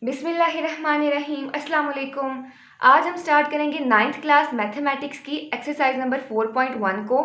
बिस्मिल्लाहिर्रहमानिर्रहीम अस्सलाम वालेकुम। आज हम स्टार्ट करेंगे 9th क्लास मैथमेटिक्स की एक्सरसाइज नंबर 4.1 को।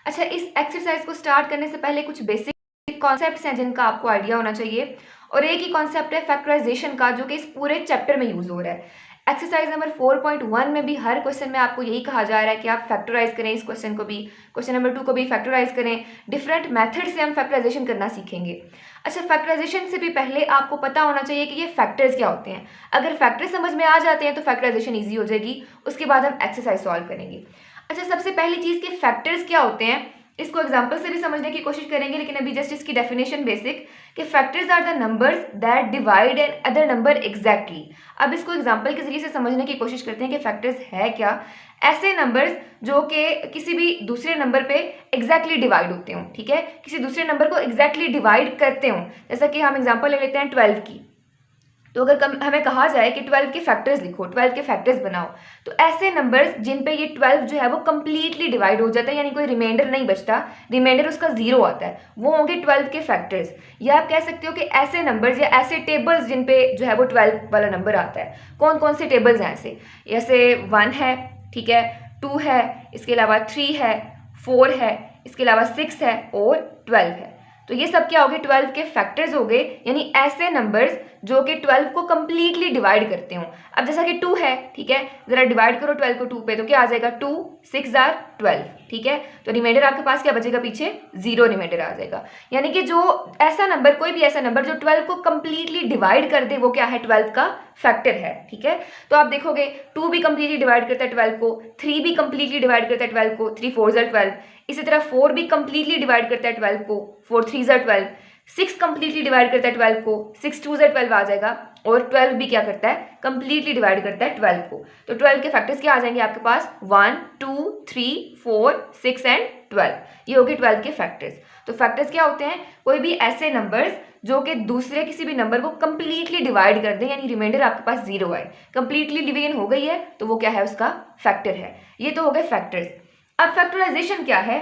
अच्छा, इस एक्सरसाइज को स्टार्ट करने से पहले कुछ बेसिक कॉन्सेप्ट्स हैं जिनका आपको आइडिया होना चाहिए, और एक ही कॉन्सेप्ट है फैक्टराइजेशन का, जो कि इस पूरे चैप्टर में यूज़ हो रहा है। एक्सरसाइज नंबर 4.1 में भी हर क्वेश्चन में आपको यही कहा जा रहा है कि आप फैक्टराइज करें इस क्वेश्चन को भी, क्वेश्चन नंबर 2 को भी फैक्टराइज करें। डिफरेंट मेथड से हम फैक्टराइजेशन करना सीखेंगे। अच्छा, फैक्टराइजेशन से भी पहले आपको पता होना चाहिए कि ये फैक्टर्स क्या होते हैं। अगर फैक्टर्स समझ में आ जाते हैं तो फैक्टराइजेशन ईजी हो जाएगी। उसके बाद हम एक्सरसाइज सॉल्व करेंगे। अच्छा, सबसे पहली चीज़ कि फैक्टर्स क्या होते हैं, इसको एग्जाम्पल से भी समझने की कोशिश करेंगे, लेकिन अभी जस्ट इसकी डेफिनेशन बेसिक कि factors are the numbers that divide an other number exactly. अब इसको एग्जाम्पल के जरिए से समझने की कोशिश करते हैं कि फैक्टर्स है क्या। ऐसे नंबर्स जो कि किसी भी दूसरे नंबर पे एग्जैक्टली डिवाइड होते हों, ठीक है, किसी दूसरे नंबर को एग्जैक्टली डिवाइड करते हों। जैसा कि हम एग्जाम्पल ले लेते हैं 12 की। तो अगर हमें कहा जाए कि 12 के फैक्टर्स लिखो, 12 के फैक्टर्स बनाओ, तो ऐसे नंबर्स जिन पे ये 12 जो है वो कंप्लीटली डिवाइड हो जाता है, यानी कोई रिमाइंडर नहीं बचता, रिमाइंडर उसका 0 आता है, वो होंगे 12 के फैक्टर्स। या आप कह सकते हो कि ऐसे नंबर्स या ऐसे टेबल्स जिन पे जो है वो 12 वाला नंबर आता है। कौन कौन से टेबल्स हैं ऐसे? जैसे 1 है, ठीक है, 2 है, इसके अलावा 3 है, 4 है, इसके अलावा 6 है और 12 है। तो ये सब क्या हो गए? 12 के फैक्टर्स हो गए, यानी ऐसे नंबर्स जो कि 12 को कंप्लीटली डिवाइड करते हो। अब जैसा कि 2 है, ठीक है, जरा डिवाइड करो 12 को 2 पे, तो क्या आ जाएगा? 2 6 आर 12, ठीक है। तो रिमाइंडर आपके पास क्या बचेगा? पीछे 0 रिमाइंडर आ जाएगा। यानी कि जो ऐसा नंबर, कोई भी ऐसा नंबर जो 12 को कंप्लीटली डिवाइड कर दे, वो क्या है? 12 का फैक्टर है, ठीक है। तो आप देखोगे 2 भी कंप्लीटली डिवाइड करता है 12 को, 3 भी कंप्लीटली डिवाइड करता है 12 को, 3 4 12। इसी तरह 4 भी कंप्लीटली डिवाइड करता है 12 को, 4 3 12। 6 कंप्लीटली डिवाइड करता है 12 को, 6 2 12 आ जाएगा। और 12 भी क्या करता है? कंप्लीटली डिवाइड करता है 12 को। तो 12 के फैक्टर्स क्या आ जाएंगे आपके पास? 1 2 3 4 6 एंड 12। ये हो गए 12 के फैक्टर्स। तो फैक्टर्स क्या होते हैं? कोई भी ऐसे नंबर्स जो कि दूसरे किसी भी नंबर को कंप्लीटली डिवाइड कर दें, यानी रिमाइंडर आपके पास 0 आए, कंप्लीटली डिवीजन हो गई है, तो वो क्या है? उसका फैक्टर है। ये तो हो गए फैक्टर्स। अब फैक्टराइजेशन क्या है?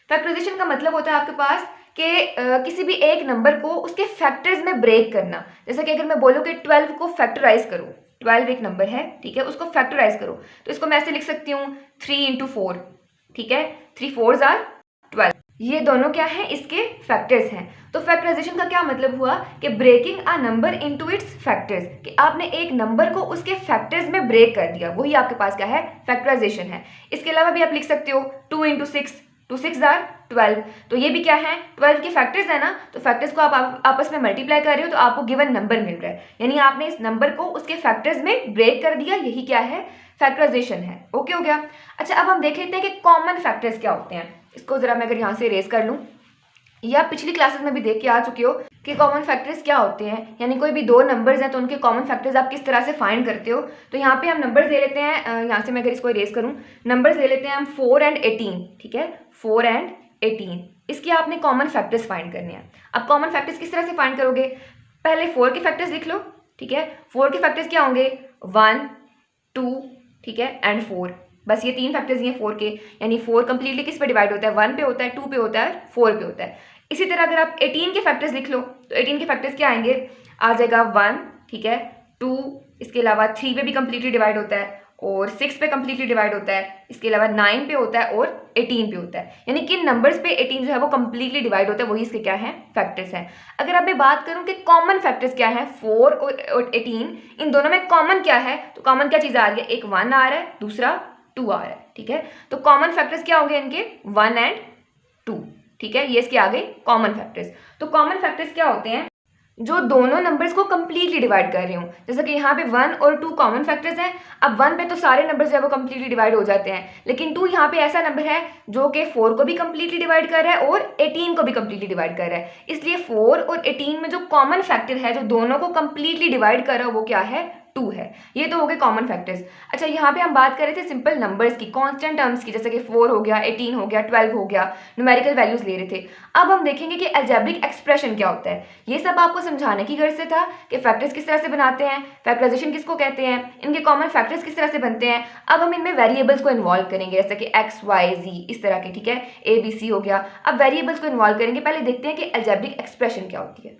फैक्टराइजेशन का मतलब होता है आपके पास कि किसी भी एक नंबर को उसके फैक्टर्स में ब्रेक करना। जैसे कि अगर मैं बोलूँ कि 12 को फैक्टराइज करो, 12 एक नंबर है, ठीक है, उसको फैक्टराइज करो, तो इसको मैं ऐसे लिख सकती हूँ 3 इंटू 4, ठीक है, 3 4 आर 12। ये दोनों क्या है? इसके फैक्टर्स हैं। तो फैक्टराइजेशन का क्या मतलब हुआ कि breaking a number into its factors, कि आपने एक नंबर को उसके फैक्टर्स में ब्रेक कर दिया, वही आपके पास क्या है? फैक्टराइजेशन है। इसके अलावा भी आप लिख सकते हो 2 इंटू 6, 2 6 आर 12। तो ये भी क्या है? 12 के फैक्टर्स है ना, तो फैक्टर्स को आप आपस में मल्टीप्लाई कर रहे हो तो आपको गिवन नंबर मिल रहा है, यानी आपने इस नंबर को उसके फैक्टर्स में ब्रेक कर दिया, यही क्या है? फैक्टराइजेशन है। ओके हो गया। अच्छा, अब हम देख लेते हैं कि कॉमन फैक्टर्स क्या होते हैं। इसको जरा मैं अगर यहाँ से इरेज कर लूँ, या आप पिछली क्लासेस में भी देख के आ चुके हो कि कॉमन फैक्टर्स क्या होते हैं, यानी कोई भी दो नंबर्स हैं तो उनके कॉमन फैक्टर्स आप किस तरह से फाइंड करते हो। तो यहाँ पे हम नंबर्स ले लेते हैं, यहाँ से मैं अगर इसको इरेज करूँ, नंबर्स ले लेते हैं हम 4 एंड 18, ठीक है, 4 एंड 18। इसके आपने कॉमन फैक्टर्स फाइंड करने हैं। अब कॉमन फैक्टर्स किस तरह से फाइंड करोगे? पहले 4 के फैक्टर्स लिख लो, ठीक है। 4 के फैक्टर्स क्या होंगे? 1 2, ठीक है, एंड 4। बस ये 3 फैक्टर्स हैं 4 के, यानी 4 कंप्लीटली किस पे डिवाइड होता है? 1 पे होता है, 2 पे होता है, 4 पे होता है। इसी तरह अगर आप 18 के फैक्टर्स लिख लो, तो 18 के फैक्टर्स क्या आएंगे? आ जाएगा 1, ठीक है, 2, इसके अलावा 3 पे भी कंप्लीटली डिवाइड होता है, और 6 पे कंप्लीटली डिवाइड होता है, इसके अलावा 9 पे होता है और 18 पे होता है। यानी किन नंबर्स पे 18 जो है वो कंप्लीटली डिवाइड होता है, वही इसके क्या है? फैक्टर्स हैं। अगर अब मैं बात करूं कि कॉमन फैक्टर्स क्या है, 4 और 18, इन दोनों में कॉमन क्या है, तो कॉमन क्या चीज़ आ रही है? एक 1 आ रहा है, दूसरा 2 आ रहा है, ठीक है। तो कॉमन फैक्टर्स क्या होंगे इनके? 1 एंड 2, ठीक है, ये इसके आगे कॉमन फैक्टर्स। तो कॉमन फैक्टर्स क्या होते हैं? जो दोनों नंबर्स को कंप्लीटली डिवाइड कर रही हूँ। जैसे कि यहाँ पे 1 और 2 कॉमन फैक्टर्स हैं। अब 1 पे तो सारे नंबर्स जो है वो कंप्लीटली डिवाइड हो जाते हैं, लेकिन 2 यहाँ पे ऐसा नंबर है जो कि 4 को भी कंप्लीटली डिवाइड कर रहा है और 18 को भी कंप्लीटली डिवाइड कर रहा है। इसलिए 4 और 18 में जो कॉमन फैक्टर है, जो दोनों को कंप्लीटली डिवाइड कर रहा है, वो क्या है? 2 है। ये तो हो गए कॉमन फैक्टर्स। अच्छा, यहाँ पे हम बात कर रहे थे सिंपल नंबर्स की, कांस्टेंट टर्म्स की, जैसे कि 4 हो गया, 18 हो गया, 12 हो गया, न्यूमेरिकल वैल्यूज ले रहे थे। अब हम देखेंगे कि अलजेब्रिक एक्सप्रेशन क्या होता है। ये सब आपको समझाने की गर्ज से था कि फैक्टर्स किस तरह से बनाते हैं, फैक्टराइजेशन किसको कहते हैं, इनके कॉमन फैक्टर्स किस तरह से बनते हैं। अब हम इनमें वेरिएबल्स को इन्वॉल्व करेंगे, जैसे कि एक्स वाई जी, इस तरह के, ठीक है, ए बी सी हो गया। अब वेरिएबल्स को इन्वॉल्व करेंगे। पहले देखते हैं कि अलजेब्रिक एक्सप्रेशन क्या होती है।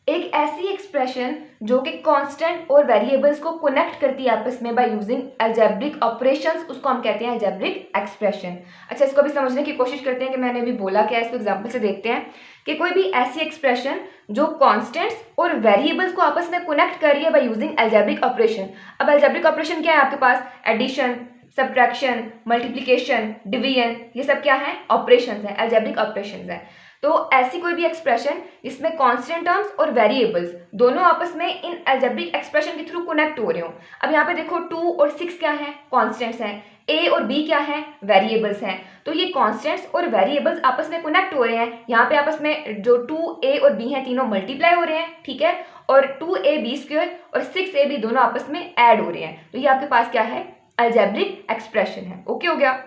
एक ऐसी एक्सप्रेशन जो कि कांस्टेंट और वेरिएबल्स को कनेक्ट करती है आपस में बाय यूजिंग अलजेब्रिक ऑपरेशंस, उसको हम कहते हैं अलजेब्रिक एक्सप्रेशन। अच्छा, इसको भी समझने की कोशिश करते हैं कि मैंने अभी बोला क्या है, इसको एग्जांपल से देखते हैं कि कोई भी ऐसी एक्सप्रेशन जो कांस्टेंट्स और वेरिएबल्स को आपस में कनेक्ट कर रही है बाय यूजिंग अलजेब्रिक ऑपरेशन। अब अलजेब्रिक ऑपरेशन क्या है आपके पास? एडिशन, सब्ट्रैक्शन, मल्टीप्लिकेशन, डिवीजन, ये सब क्या है? ऑपरेशंस हैं, अलजेब्रिक ऑपरेशंस हैं। तो ऐसी कोई भी एक्सप्रेशन जिसमें कांस्टेंट टर्म्स और वेरिएबल्स दोनों आपस में इन अलजेब्रिक एक्सप्रेशन के थ्रू कनेक्ट हो रहे हो। अब यहाँ पे देखो 2 और 6 क्या है? कांस्टेंट्स हैं। a और b क्या है? वेरिएबल्स हैं। तो ये कांस्टेंट्स और वेरिएबल्स आपस में कनेक्ट हो रहे हैं। यहाँ पे आपस में जो 2a और b हैं तीनों मल्टीप्लाई हो रहे हैं, ठीक है, और 2ab² और 6ab दोनों आपस में ऐड हो रहे हैं। तो ये आपके पास क्या है? अलजेब्रिक एक्सप्रेशन है। ओके हो गया।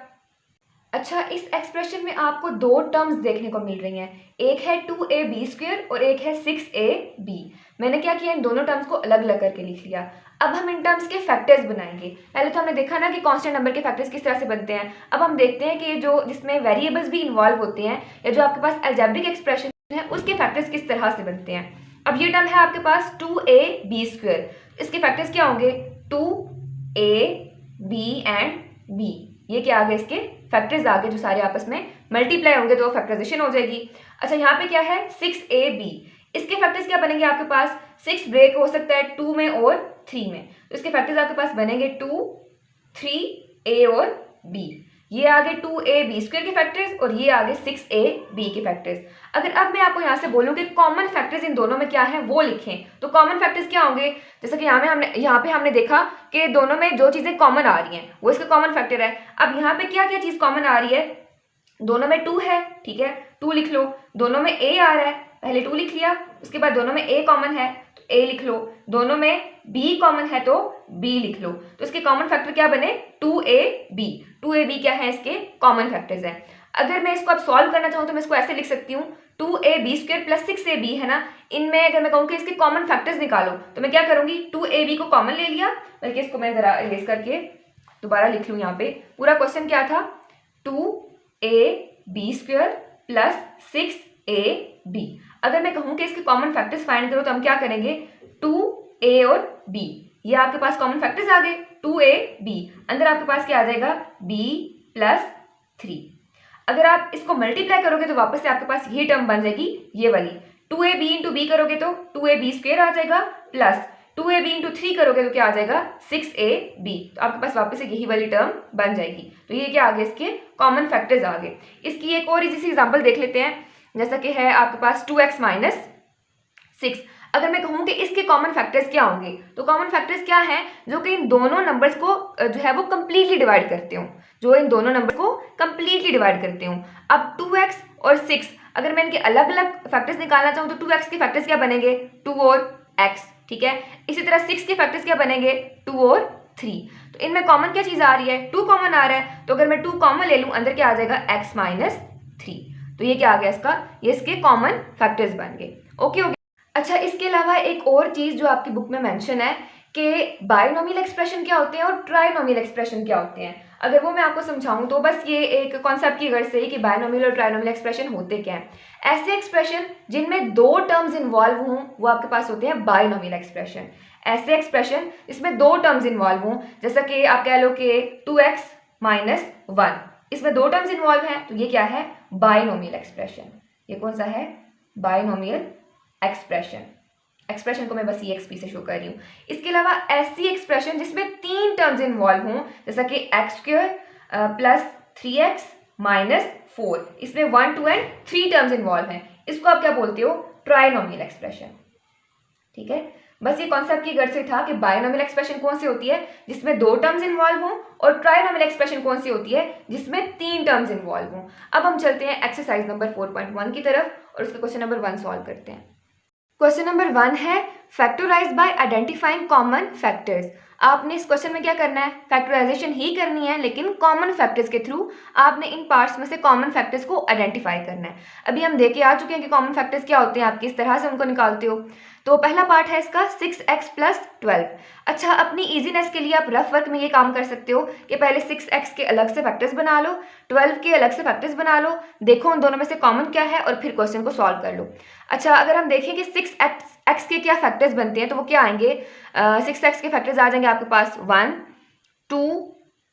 अच्छा, इस एक्सप्रेशन में आपको दो टर्म्स देखने को मिल रही हैं, एक है 2ab² और एक है 6ab। मैंने क्या किया, इन दोनों टर्म्स को अलग अलग करके लिख लिया। अब हम इन टर्म्स के फैक्टर्स बनाएंगे। पहले तो हमने देखा ना कि कांस्टेंट नंबर के फैक्टर्स किस तरह से बनते हैं। अब हम देखते हैं कि जो जिसमें वेरिएबल्स भी इन्वॉल्व होते हैं या जो आपके पास अलजेब्रिक एक्सप्रेशन है उसके फैक्टर्स किस तरह से बनते हैं। अब ये टर्म है आपके पास 2ab², इसके फैक्टर्स क्या होंगे? 2ab एंड b, ये क्या आ गए? इसके फैक्टर्स आ गए जो सारे आपस में मल्टीप्लाई होंगे तो फैक्टराइजेशन हो जाएगी। अच्छा, यहाँ पे क्या है? 6ab, इसके फैक्टर्स क्या बनेंगे आपके पास? 6 ब्रेक हो सकता है 2 में और 3 में, तो इसके फैक्टर्स आपके पास बनेंगे 2, 3a और b। ये आ गए 2ab² के फैक्टर्स और ये आ गए 6ab के फैक्टर्स। अगर अब मैं आपको यहाँ से बोलूँ कि कॉमन फैक्टर्स इन दोनों में क्या है वो लिखें, तो कॉमन फैक्टर्स क्या होंगे? जैसे कि यहाँ पे हमने देखा कि दोनों में जो चीज़ें कॉमन आ रही हैं वो इसका कॉमन फैक्टर है। अब यहाँ पे क्या क्या चीज़ कॉमन आ रही है? दोनों में 2 है, ठीक है, 2 लिख लो। दोनों में a आ रहा है, पहले 2 लिख लिया। उसके बाद दोनों में a कॉमन है तो a लिख लो। दोनों में b कॉमन है तो b लिख लो। तो इसके कॉमन फैक्टर क्या बने? 2ab। 2ab क्या है? इसके कॉमन फैक्टर्स हैं। अगर मैं इसको अब सॉल्व करना चाहूँ तो मैं इसको ऐसे लिख सकती हूँ, 2ab² प्लस 6ab है ना, इनमें अगर मैं कहूँ कि इसके कॉमन फैक्टर्स निकालो तो मैं क्या करूँगी? 2ab को कॉमन ले लिया, बल्कि इसको मैं ज़रा इरेज करके दोबारा लिख लूँ। यहाँ पे पूरा क्वेश्चन क्या था? 2ab² plus 6ab। अगर मैं कहूँ कि इसके कॉमन फैक्टर्स फाइंड करो तो हम क्या करेंगे? 2a और b, ये आपके पास कॉमन फैक्टर्स आ गए। 2ab अंदर आपके पास क्या आ जाएगा? b plus 3। अगर आप इसको मल्टीप्लाई करोगे तो वापस से आपके पास ये टर्म बन जाएगी, ये वाली। 2ab इंटू b करोगे तो 2ab² आ जाएगा, प्लस 2ab इंटू 3 करोगे तो क्या आ जाएगा? 6ab। तो आपके पास वापस से यही वाली टर्म बन जाएगी। तो ये क्या आ गए? इसके कॉमन फैक्टर्स आ गए। इसकी एक और इजी सी एग्जांपल देख लेते हैं, जैसा कि है आपके पास 2x माइनस 6। अगर मैं कहूँ कि इसके कॉमन फैक्टर्स क्या होंगे, तो कॉमन फैक्टर्स क्या है? जो कि इन दोनों नंबर्स को जो है वो कंप्लीटली डिवाइड करते हो, जो इन दोनों नंबर को कंप्लीटली डिवाइड करते हो। अब 2x और 6, अगर मैं इनके अलग अलग फैक्टर्स निकालना चाहूँ तो 2x के फैक्टर्स क्या बनेंगे? 2 और x, ठीक है। इसी तरह 6 के फैक्टर्स क्या बनेंगे? 2 और 3। तो इनमें कॉमन क्या चीज़ आ रही है? 2 कॉमन आ रहा है, तो अगर मैं 2 कॉमन ले लूँ अंदर क्या आ जाएगा? x minus 3। तो ये क्या आ गया इसका? ये इसके कॉमन फैक्टर्स बन गए। ओके हो गया। अच्छा, इसके अलावा एक और चीज़ जो आपकी बुक में मेंशन है कि बायनोमियल एक्सप्रेशन क्या होते हैं और ट्राइनोमियल एक्सप्रेशन क्या होते हैं। अगर वो मैं आपको समझाऊं तो बस ये एक कॉन्सेप्ट की गर्ज से ही कि बायनोमियल और ट्राइनोमियल एक्सप्रेशन होते क्या हैं। ऐसे एक्सप्रेशन जिनमें दो टर्म्स इन्वॉल्व हों वो आपके पास होते हैं बायनोमियल एक्सप्रेशन। ऐसे एक्सप्रेशन जिसमें दो टर्म्स इन्वॉल्व हों, जैसा कि आप कह लो कि 2x माइनस 1, इसमें दो टर्म्स इन्वॉल्व हैं, तो ये क्या है? Binomial expression. ये कौन सा है? बायनोमियल एक्सप्रेशन को मैं बस EXP से शो कर रही हूँ। इसके अलावा ऐसी एक्सप्रेशन जिसमें तीन टर्म्स इन्वॉल्व हों, जैसा कि x² प्लस 3x माइनस 4, इसमें 1, 2 एंड 3 टर्म्स इन्वॉल्व हैं, इसको आप क्या बोलते हो? Trinomial expression. ठीक है, बस ये कॉन्सेप्ट की गर्ज से था कि बायनोमियल एक्सप्रेशन कौन सी होती है? जिसमें दो टर्म्स इन्वॉल्व हों, और ट्राइनोमियल एक्सप्रेशन कौन सी होती है? जिसमें तीन टर्म्स इन्वॉल्व हों। अब हम चलते हैं एक्सरसाइज नंबर 4.1 की तरफ और उसका क्वेश्चन नंबर 1 सॉल्व करते हैं। क्वेश्चन नंबर 1 है factorise by identifying common factors. आपने इस क्वेश्चन में क्या करना है? फैक्टराइजेशन ही करनी है, लेकिन कॉमन फैक्टर्स के थ्रू आपने इन पार्ट्स में से कॉमन फैक्टर्स को आइडेंटिफाई करना है। अभी हम देख के आ चुके हैं कि कॉमन फैक्टर्स क्या होते हैं, आप किस तरह से उनको निकालते हो। तो पहला पार्ट है इसका 6x प्लस 12। अच्छा, अपनी ईजीनेस के लिए आप रफ वर्क में ये काम कर सकते हो कि पहले 6x के अलग से फैक्टर्स बना लो, 12 के अलग से फैक्टर्स बना लो, देखो उन दोनों में से कॉमन क्या है और फिर क्वेश्चन को सॉल्व कर लो। अच्छा, अगर हम देखें कि 6x के क्या फैक्टर्स बनते हैं तो वो क्या आएंगे, 6x के फैक्टर्स आ जाएंगे आपके पास 1 2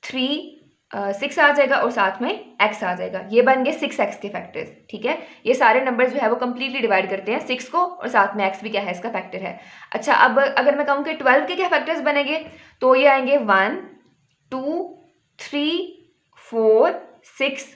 3 6 आ जाएगा और साथ में x आ जाएगा। ये बन गए 6x के फैक्टर्स। ठीक है, ये सारे नंबर्स जो है वो कंप्लीटली डिवाइड करते हैं 6 को और साथ में x भी क्या है, इसका फैक्टर है। अच्छा, अब अगर मैं कहूँ कि 12 के क्या फैक्टर्स बनेंगे तो ये आएंगे 1 2 3 4 6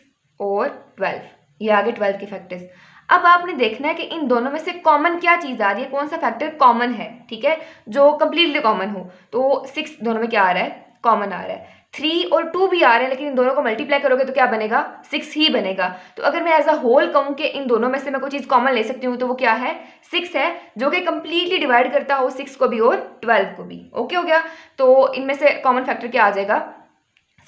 और 12। ये आगे 12 के फैक्टर्स। अब आपने देखना है कि इन दोनों में से कॉमन क्या चीज़ आ रही है, कौन सा फैक्टर कॉमन है। ठीक है, जो कंप्लीटली कॉमन हो। तो 6 दोनों में क्या आ रहा है, कॉमन आ रहा है। 3 और 2 भी आ रहे हैं, लेकिन इन दोनों को मल्टीप्लाई करोगे तो क्या बनेगा, 6 ही बनेगा। तो अगर मैं एज अ होल कहूँ कि इन दोनों में से मैं कोई चीज़ कॉमन ले सकती हूँ तो वो क्या है, 6 है, जो कि कंप्लीटली डिवाइड करता हो 6 को भी और 12 को भी। ओके हो गया। तो इनमें से कॉमन फैक्टर क्या आ जाएगा,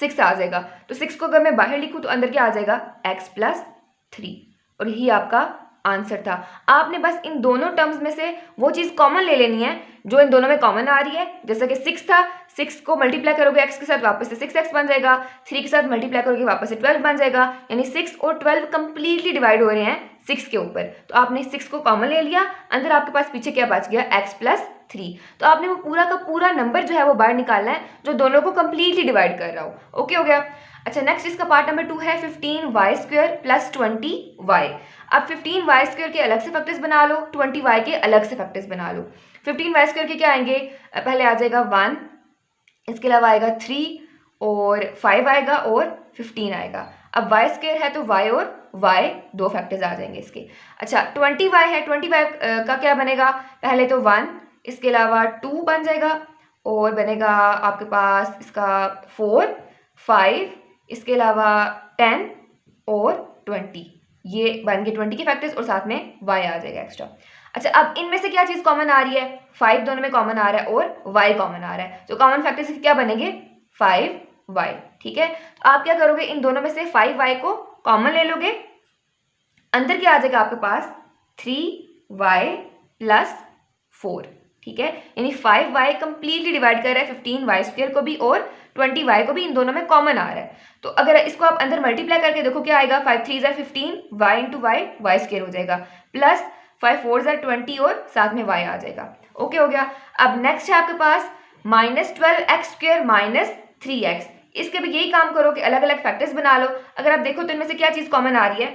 6 आ जाएगा। तो 6 को अगर मैं बाहर लिखूँ तो अंदर क्या आ जाएगा, x प्लस 3। और यही आपका आंसर था। आपने बस इन दोनों टर्म्स में से वो चीज़ कॉमन ले लेनी है जो इन दोनों में कॉमन आ रही है। जैसे कि 6 था, 6 को मल्टीप्लाई करोगे x के साथ वापस से 6x बन जाएगा, 3 के साथ मल्टीप्लाई करोगे वापस से 12 बन जाएगा। यानी 6 और 12 कंप्लीटली डिवाइड हो रहे हैं 6 के ऊपर। तो आपने 6 को कॉमन ले लिया, अंदर आपके पास पीछे क्या बच गया, x प्लस 3। तो आपने वो पूरा का पूरा नंबर जो है वो बाहर निकालना है जो दोनों को कंप्लीटली डिवाइड कर रहा हो। ओके हो गया। अच्छा, नेक्स्ट इसका पार्ट नंबर 2 है 15y² प्लस 20y। अब 15y² के अलग से फैक्टर्स बना लो, 20y के अलग से फैक्टर्स बना लो। 15y² के क्या आएंगे, पहले आ जाएगा 1, इसके अलावा आएगा 3 और 5 आएगा और 15 आएगा। अब y² है तो y और y दो फैक्टर्स आ जाएंगे इसके। अच्छा, 20y है, 20y का क्या बनेगा, पहले तो 1, इसके अलावा 2 बन जाएगा और बनेगा आपके पास इसका 4 5, इसके अलावा 10 और 20। ये बन गए 20 के फैक्टर्स और साथ में y आ जाएगा एक्स्ट्रा। अच्छा, अब इनमें से क्या चीज़ कॉमन आ रही है, 5 दोनों में कॉमन आ रहा है और y कॉमन आ रहा है। तो कॉमन फैक्टर्स क्या बनेंगे, 5y। ठीक है, तो आप क्या करोगे, इन दोनों में से 5y को कॉमन ले लोगे, अंदर क्या आ जाएगा आपके पास 3y प्लस 4। ठीक है, यानी 5y कंप्लीटली डिवाइड कर रहा है 15y² को भी और 20y को भी, इन दोनों में कॉमन आ रहा है। तो अगर इसको आप अंदर मल्टीप्लाई करके देखो क्या आएगा, 5 3 ज़ा 15, y इंटू वाई, y² हो जाएगा, प्लस 5 4 ज़ा 20 और साथ में y आ जाएगा। ओके हो गया। अब नेक्स्ट है आपके पास -12x² माइनस 3x। इसके भी यही काम करो कि अलग अलग फैक्टर्स बना लो। अगर आप देखो तो इनमें से क्या चीज़ कॉमन आ रही है,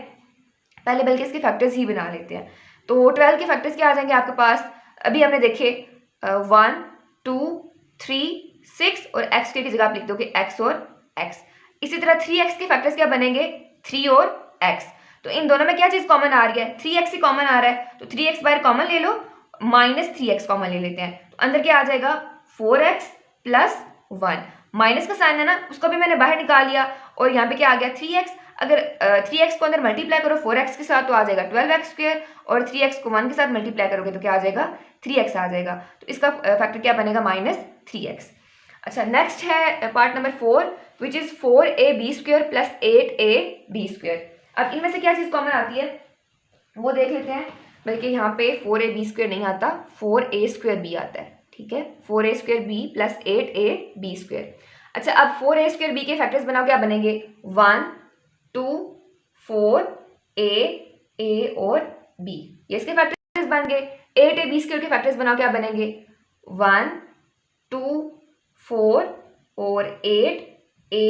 पहले बल्कि इसके फैक्टर्स ही बना लेते हैं। तो 12 के फैक्टर्स क्या आ जाएंगे आपके पास, अभी हमने देखे 1 2 3 6 और x की जगह आप लिख दोगे x और x। इसी तरह 3x के फैक्टर्स क्या बनेंगे, 3 और x। तो इन दोनों में क्या चीज़ कॉमन आ रही है, 3x ही कॉमन आ रहा है। तो 3x बाहर कॉमन ले लो, -3x कॉमन ले लेते हैं। तो अंदर क्या आ जाएगा, 4x प्लस 1। माइनस का साइन है ना, उसको भी मैंने बाहर निकाल लिया और यहाँ पे क्या आ गया 3x। अगर 3x को अंदर मल्टीप्लाई करो 4x के साथ तो आ जाएगा 12x² और 3x को 1 के साथ मल्टीप्लाई करोगे तो क्या आ जाएगा, 3x आ जाएगा। तो इसका फैक्टर क्या बनेगा, -3x। अच्छा, नेक्स्ट है part number 4 which is 4ab² plus 8ab²। अब इनमें से क्या चीज़ कॉमन आती है वो देख लेते हैं। बल्कि यहाँ पे 4ab² नहीं आता, 4a²b आता है। ठीक है, 4a²b प्लस 8ab²। अच्छा, अब 4a²b के फैक्टर्स बनाओ, क्या बनेंगे, 1 2 4 a और b, ये इसके फैक्टर्स बन गए। 8ab² के फैक्टर्स बनाओ, क्या बनेंगे, 1 2 4 और 8 a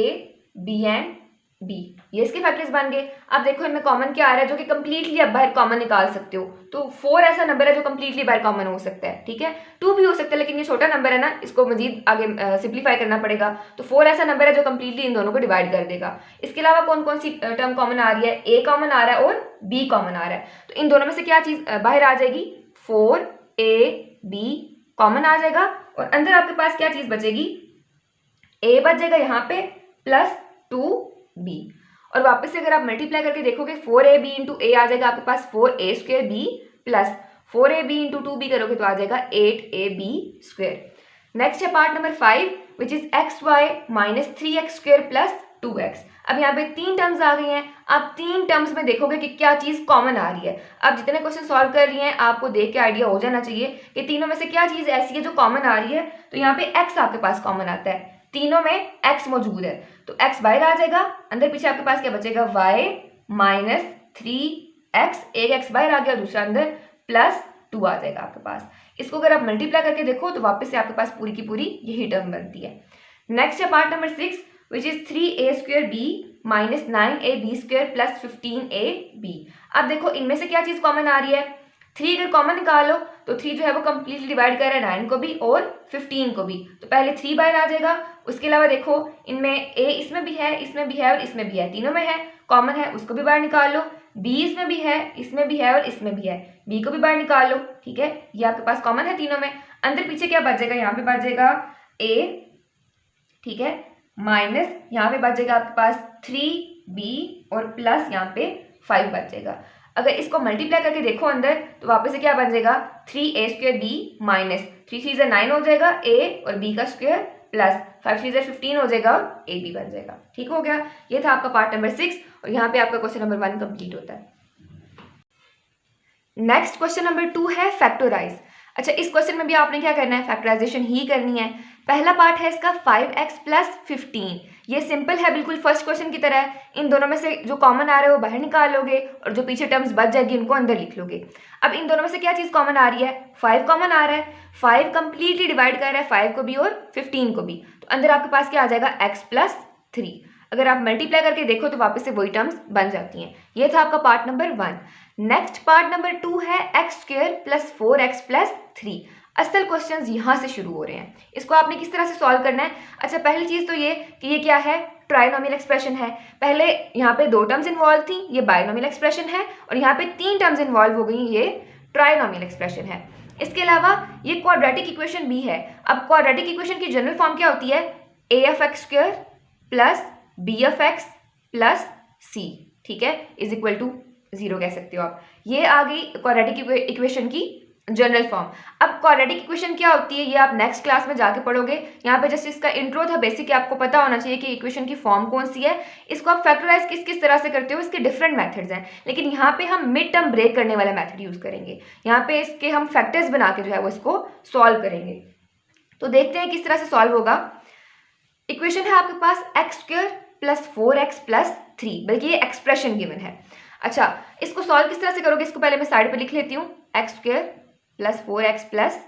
b एंड b, ये इसके फैक्टर्स बन गए। अब देखो इनमें कॉमन क्या आ रहा है जो कि कंप्लीटली आप बाहर कॉमन निकाल सकते हो। तो 4 ऐसा नंबर है जो कंप्लीटली बाहर कॉमन हो सकता है। ठीक है, 2 भी हो सकता है, लेकिन ये छोटा नंबर है ना, इसको मजीद आगे सिंप्लीफाई करना पड़ेगा। तो 4 ऐसा नंबर है जो कंप्लीटली इन दोनों को डिवाइड कर देगा। इसके अलावा कौन कौन सी टर्म कॉमन आ रही है, a कॉमन आ रहा है और b कॉमन आ रहा है। तो इन दोनों में से क्या चीज़ बाहर आ जाएगी, 4ab कॉमन आ जाएगा और अंदर आपके पास क्या चीज़ बचेगी, a बच जाएगा यहाँ पे प्लस 2b। और वापस से अगर आप मल्टीप्लाई करके देखोगे 4ab इंटू a आ जाएगा आपके पास 4a² plus 4ab into 2b करोगे तो आ जाएगा 8ab²। नेक्स्ट है part number 5 which is xy minus 3x² plus 2x। अब यहाँ पे 3 टर्म्स आ गई हैं। आप 3 टर्म्स में देखोगे कि क्या चीज़ कॉमन आ रही है। अब जितने क्वेश्चन सॉल्व कर रही हैं आपको देख के आइडिया हो जाना चाहिए कि तीनों में से क्या चीज़ ऐसी है जो कॉमन आ रही है। तो यहाँ पे x आपके पास कॉमन आता है, तीनों में x मौजूद है, तो x बाहर आ जाएगा, अंदर पीछे आपके पास क्या बचेगा, y माइनस 3x, एक x बाहर आ गया, दूसरा अंदर प्लस 2 आ जाएगा आपके पास। इसको अगर आप मल्टीप्लाई करके देखो तो वापस से आपके पास पूरी की पूरी यही टर्म बनती है। नेक्स्ट है part number 6 which is 3a² minus 9ab² plus 15ab। अब देखो इनमें से क्या चीज़ कॉमन आ रही है, 3 अगर कॉमन निकालो तो 3 जो है वो कंप्लीटली डिवाइड कर रहा है 9 को भी और 15 को भी, तो पहले 3 बाहर आ जाएगा। उसके अलावा देखो इनमें a इसमें भी है, इसमें भी है और इसमें भी है, तीनों में है, कॉमन है, उसको भी बाहर निकाल लो। b इसमें भी है, इसमें भी है और इसमें भी है, b को भी बाहर निकाल लो। ठीक है, ये आपके पास कॉमन है तीनों में। अंदर पीछे क्या बचेगा, यहाँ पे बचेगा a, ठीक है, माइनस यहाँ पे बचेगा आपके पास 3b और प्लस यहाँ पे 5 बचेगा। अगर इसको मल्टीप्लाई करके देखो अंदर तो वापस से क्या बन जाएगा, 3a² माइनस 3 3 9 हो जाएगा a और b का स्क्वायर प्लस 5 3 15 हो जाएगा और a b बन जाएगा। ठीक हो गया, ये था आपका पार्ट नंबर 6 और यहाँ पे आपका क्वेश्चन नंबर 1 कंप्लीट होता है। नेक्स्ट क्वेश्चन नंबर 2 है फैक्टराइज। अच्छा, इस क्वेश्चन में भी आपने क्या करना है, फैक्टराइजेशन ही करनी है। पहला पार्ट है इसका 5x प्लस 15। ये सिंपल है बिल्कुल फर्स्ट क्वेश्चन की तरह। इन दोनों में से जो कॉमन आ रहा है वो बाहर निकाल लोगे और जो पीछे टर्म्स बच जाएगी उनको अंदर लिख लोगे। अब इन दोनों में से क्या चीज़ कॉमन आ रही है, 5 कॉमन आ रहा है। 5 कंप्लीटली डिवाइड कर रहा है 5 को भी और 15 को भी, तो अंदर आपके पास क्या आ जाएगा, x प्लस 3। अगर आप मल्टीप्लाई करके देखो तो वापस से वही टर्म्स बन जाती हैं। ये था आपका part number 1। Next part number 2 है x² प्लस 4x प्लस 3। असल क्वेश्चंस यहाँ से शुरू हो रहे हैं। इसको आपने किस तरह से सॉल्व करना है। अच्छा, पहली चीज़ तो ये कि ये क्या है, ट्राइनोमियल एक्सप्रेशन है। पहले यहाँ पे 2 टर्म्स इन्वॉल्व थी, ये बाइनोमियल एक्सप्रेशन है, और यहाँ पे 3 टर्म्स इन्वॉल्व हो गई, ये ट्राइनोमियल एक्सप्रेशन है। इसके अलावा ये क्वाड्रेटिक इक्वेशन भी है। अब क्वाड्रेटिक इक्वेशन की जनरल फॉर्म क्या होती है, a(x² plus b(x) plus c, ठीक है, इज इक्वल टू 0 कह सकते हो आप। ये आ गई क्वाड्रेटिक इक्वेशन की जनरल फॉर्म। अब क्वाड्रेटिक इक्वेशन क्या होती है ये आप नेक्स्ट क्लास में जाके पढ़ोगे। यहाँ पे जस्ट इसका इंट्रो था बेसिक, आपको पता होना चाहिए कि इक्वेशन की फॉर्म कौन सी है। इसको आप फैक्टराइज किस किस तरह से करते हो, इसके डिफरेंट मेथड्स हैं, लेकिन यहाँ पे हम मिड टर्म ब्रेक करने वाला मेथड यूज करेंगे। यहाँ पे इसके हम फैक्टर्स बना के जो है वो इसको सॉल्व करेंगे। तो देखते हैं किस तरह से सॉल्व होगा। इक्वेशन है आपके पास x² प्लस 4x प्लस 3, बल्कि ये एक्सप्रेशन गिवन है। अच्छा, इसको सॉल्व किस तरह से करोगे, इसको पहले मैं साइड पे लिख लेती हूँ, x² प्लस 4x प्लस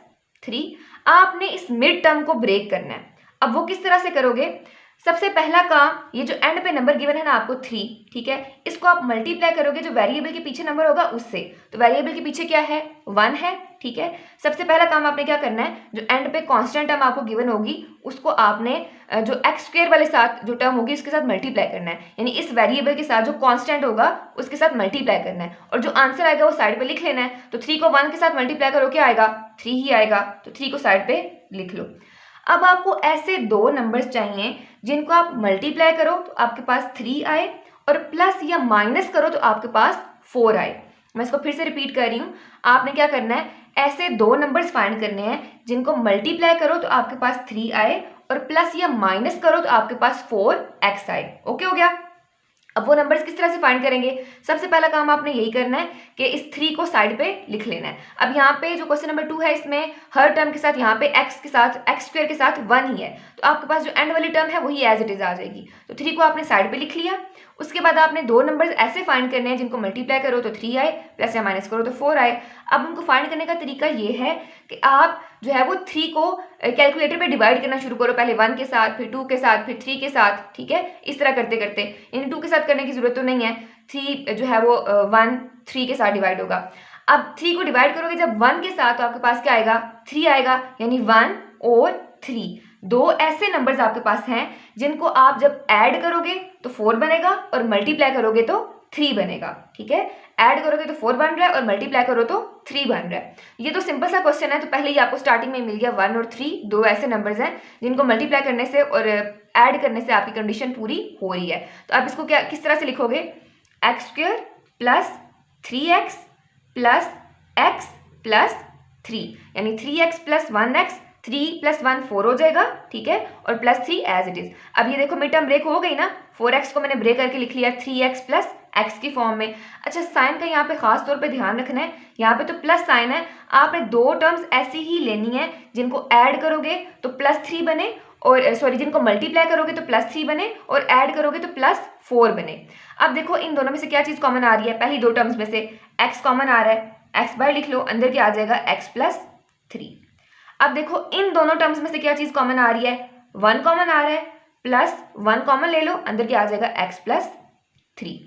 3। आपने इस मिड टर्म को ब्रेक करना है। अब वो किस तरह से करोगे, सबसे पहला काम, ये जो एंड पे नंबर गिवन है ना आपको 3, ठीक है, इसको आप मल्टीप्लाई करोगे जो वेरिएबल के पीछे नंबर होगा उससे। तो वेरिएबल के पीछे क्या है, 1 है, ठीक है। सबसे पहला काम आपने क्या करना है, जो एंड पे कांस्टेंट टर्म आपको गिवन होगी उसको आपने जो x² वाले साथ जो टर्म होगी उसके साथ मल्टीप्लाई करना है, यानी इस वेरिएबल के साथ जो कांस्टेंट होगा उसके साथ मल्टीप्लाई करना है, और जो आंसर आएगा वो साइड पे लिख लेना है। तो 3 को 1 के साथ मल्टीप्लाई करो, क्या आएगा, 3 ही आएगा, तो 3 को साइड पे लिख लो। अब आपको ऐसे 2 नंबर्स चाहिए जिनको आप मल्टीप्लाई करो तो आपके पास 3 आए, और प्लस या माइनस करो तो आपके पास 4 आए। मैं इसको फिर से रिपीट कर रही हूँ, आपने क्या करना है, ऐसे 2 नंबर्स फाइंड करने हैं जिनको मल्टीप्लाई करो तो आपके पास 3 आए, और प्लस या माइनस करो तो आपके पास 4x आए। ओके हो गया। अब वो नंबर्स किस तरह से फाइंड करेंगे, सबसे पहला काम आपने यही करना है कि इस 3 को साइड पे लिख लेना है। अब यहाँ पे जो क्वेश्चन नंबर 2 है इसमें हर टर्म के साथ यहाँ पे x के साथ x² के साथ 1 ही है, तो आपके पास जो एंड वाली टर्म है वही एज इट इज आ जाएगी। तो 3 को आपने साइड पे लिख लिया। उसके बाद आपने 2 नंबर्स ऐसे फाइंड करने हैं जिनको मल्टीप्लाई करो तो 3 आए, प्लस या माइनस करो तो 4 आए। अब उनको फाइंड करने का तरीका ये है कि आप जो है वो 3 को कैलकुलेटर पे डिवाइड करना शुरू करो, पहले 1 के साथ, फिर 2 के साथ, फिर 3 के साथ, ठीक है, इस तरह करते करते। यानी 2 के साथ करने की जरूरत तो नहीं है, 3 जो है वो 1 3 के साथ डिवाइड होगा। अब 3 को डिवाइड करोगे जब 1 के साथ तो आपके पास क्या आएगा, 3 आएगा, यानी 1 और 3 2 ऐसे नंबर्स आपके पास हैं जिनको आप जब ऐड करोगे तो 4 बनेगा और मल्टीप्लाई करोगे तो 3 बनेगा, ठीक है। ऐड करोगे तो 4 बन रहा है और मल्टीप्लाई करो तो 3 बन रहा है। ये तो सिंपल सा क्वेश्चन है, तो पहले ही आपको स्टार्टिंग में मिल गया 1 और 3, 2 ऐसे नंबर्स हैं जिनको मल्टीप्लाई करने से और ऐड करने से आपकी कंडीशन पूरी हो रही है। तो आप इसको क्या किस तरह से लिखोगे, x² plus 3x plus x plus 3, यानी 3x प्लस 1x 3 + 1 4 हो जाएगा, ठीक है, और +3 एज इट इज। अब ये देखो मिड टर्म ब्रेक हो गई ना, 4x को मैंने ब्रेक करके लिख लिया 3x + x की फॉर्म में। अच्छा, साइन का यहाँ पे खास तौर पे ध्यान रखना है, यहाँ पे तो प्लस साइन है, आपने दो टर्म्स ऐसी ही लेनी है जिनको ऐड करोगे तो +3 बने, और सॉरी जिनको मल्टीप्लाई करोगे तो +3 बने और ऐड करोगे तो +4 बने। अब देखो इन दोनों में से क्या चीज़ कॉमन आ रही है, पहली दो टर्म्स में से x कॉमन आ रहा है, x बार लिख लो, अंदर क्या आ जाएगा x + 3। अब देखो इन दोनों टर्म्स में से क्या चीज़ कॉमन आ रही है, 1 कॉमन आ रहा है, +1 कॉमन ले लो, अंदर क्या आ जाएगा x + 3।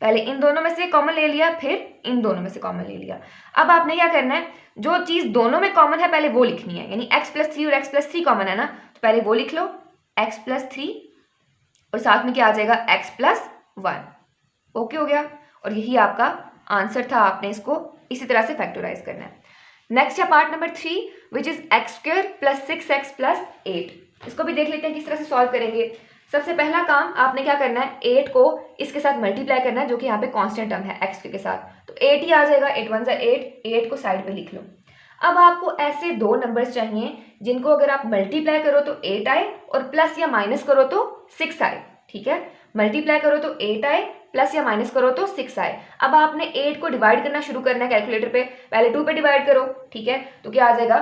पहले इन दोनों में से कॉमन ले लिया, फिर इन दोनों में से कॉमन ले लिया। अब आपने क्या करना है, जो चीज़ दोनों में कॉमन है पहले वो लिखनी है, यानी x + 3 और x + 3 कॉमन है ना, तो पहले वो लिख लो x + 3 और साथ में क्या आ जाएगा x + 1। ओके हो गया, और यही आपका आंसर था, आपने इसको इसी तरह से फैक्टराइज करना है। नेक्स्ट है part number 3 which is x² + 6x + 8। इसको भी देख लेते हैं किस तरह से सॉल्व करेंगे। सबसे पहला काम आपने क्या करना है, 8 को इसके साथ मल्टीप्लाई करना है, जो कि यहाँ पे कांस्टेंट टर्म है x के साथ, तो 8 ही आ जाएगा, 8 × 1 = 8, 8 को साइड पे लिख लो। अब आपको ऐसे दो नंबर्स चाहिए जिनको अगर आप मल्टीप्लाई करो तो 8 आए और प्लस या माइनस करो तो 6 आए, ठीक है, मल्टीप्लाई करो तो 8 आए, प्लस या माइनस करो तो 6 आए। अब आपने 8 को डिवाइड करना शुरू करना है कैलकुलेटर पे, पहले 2 पे डिवाइड करो, ठीक है, तो क्या आ जाएगा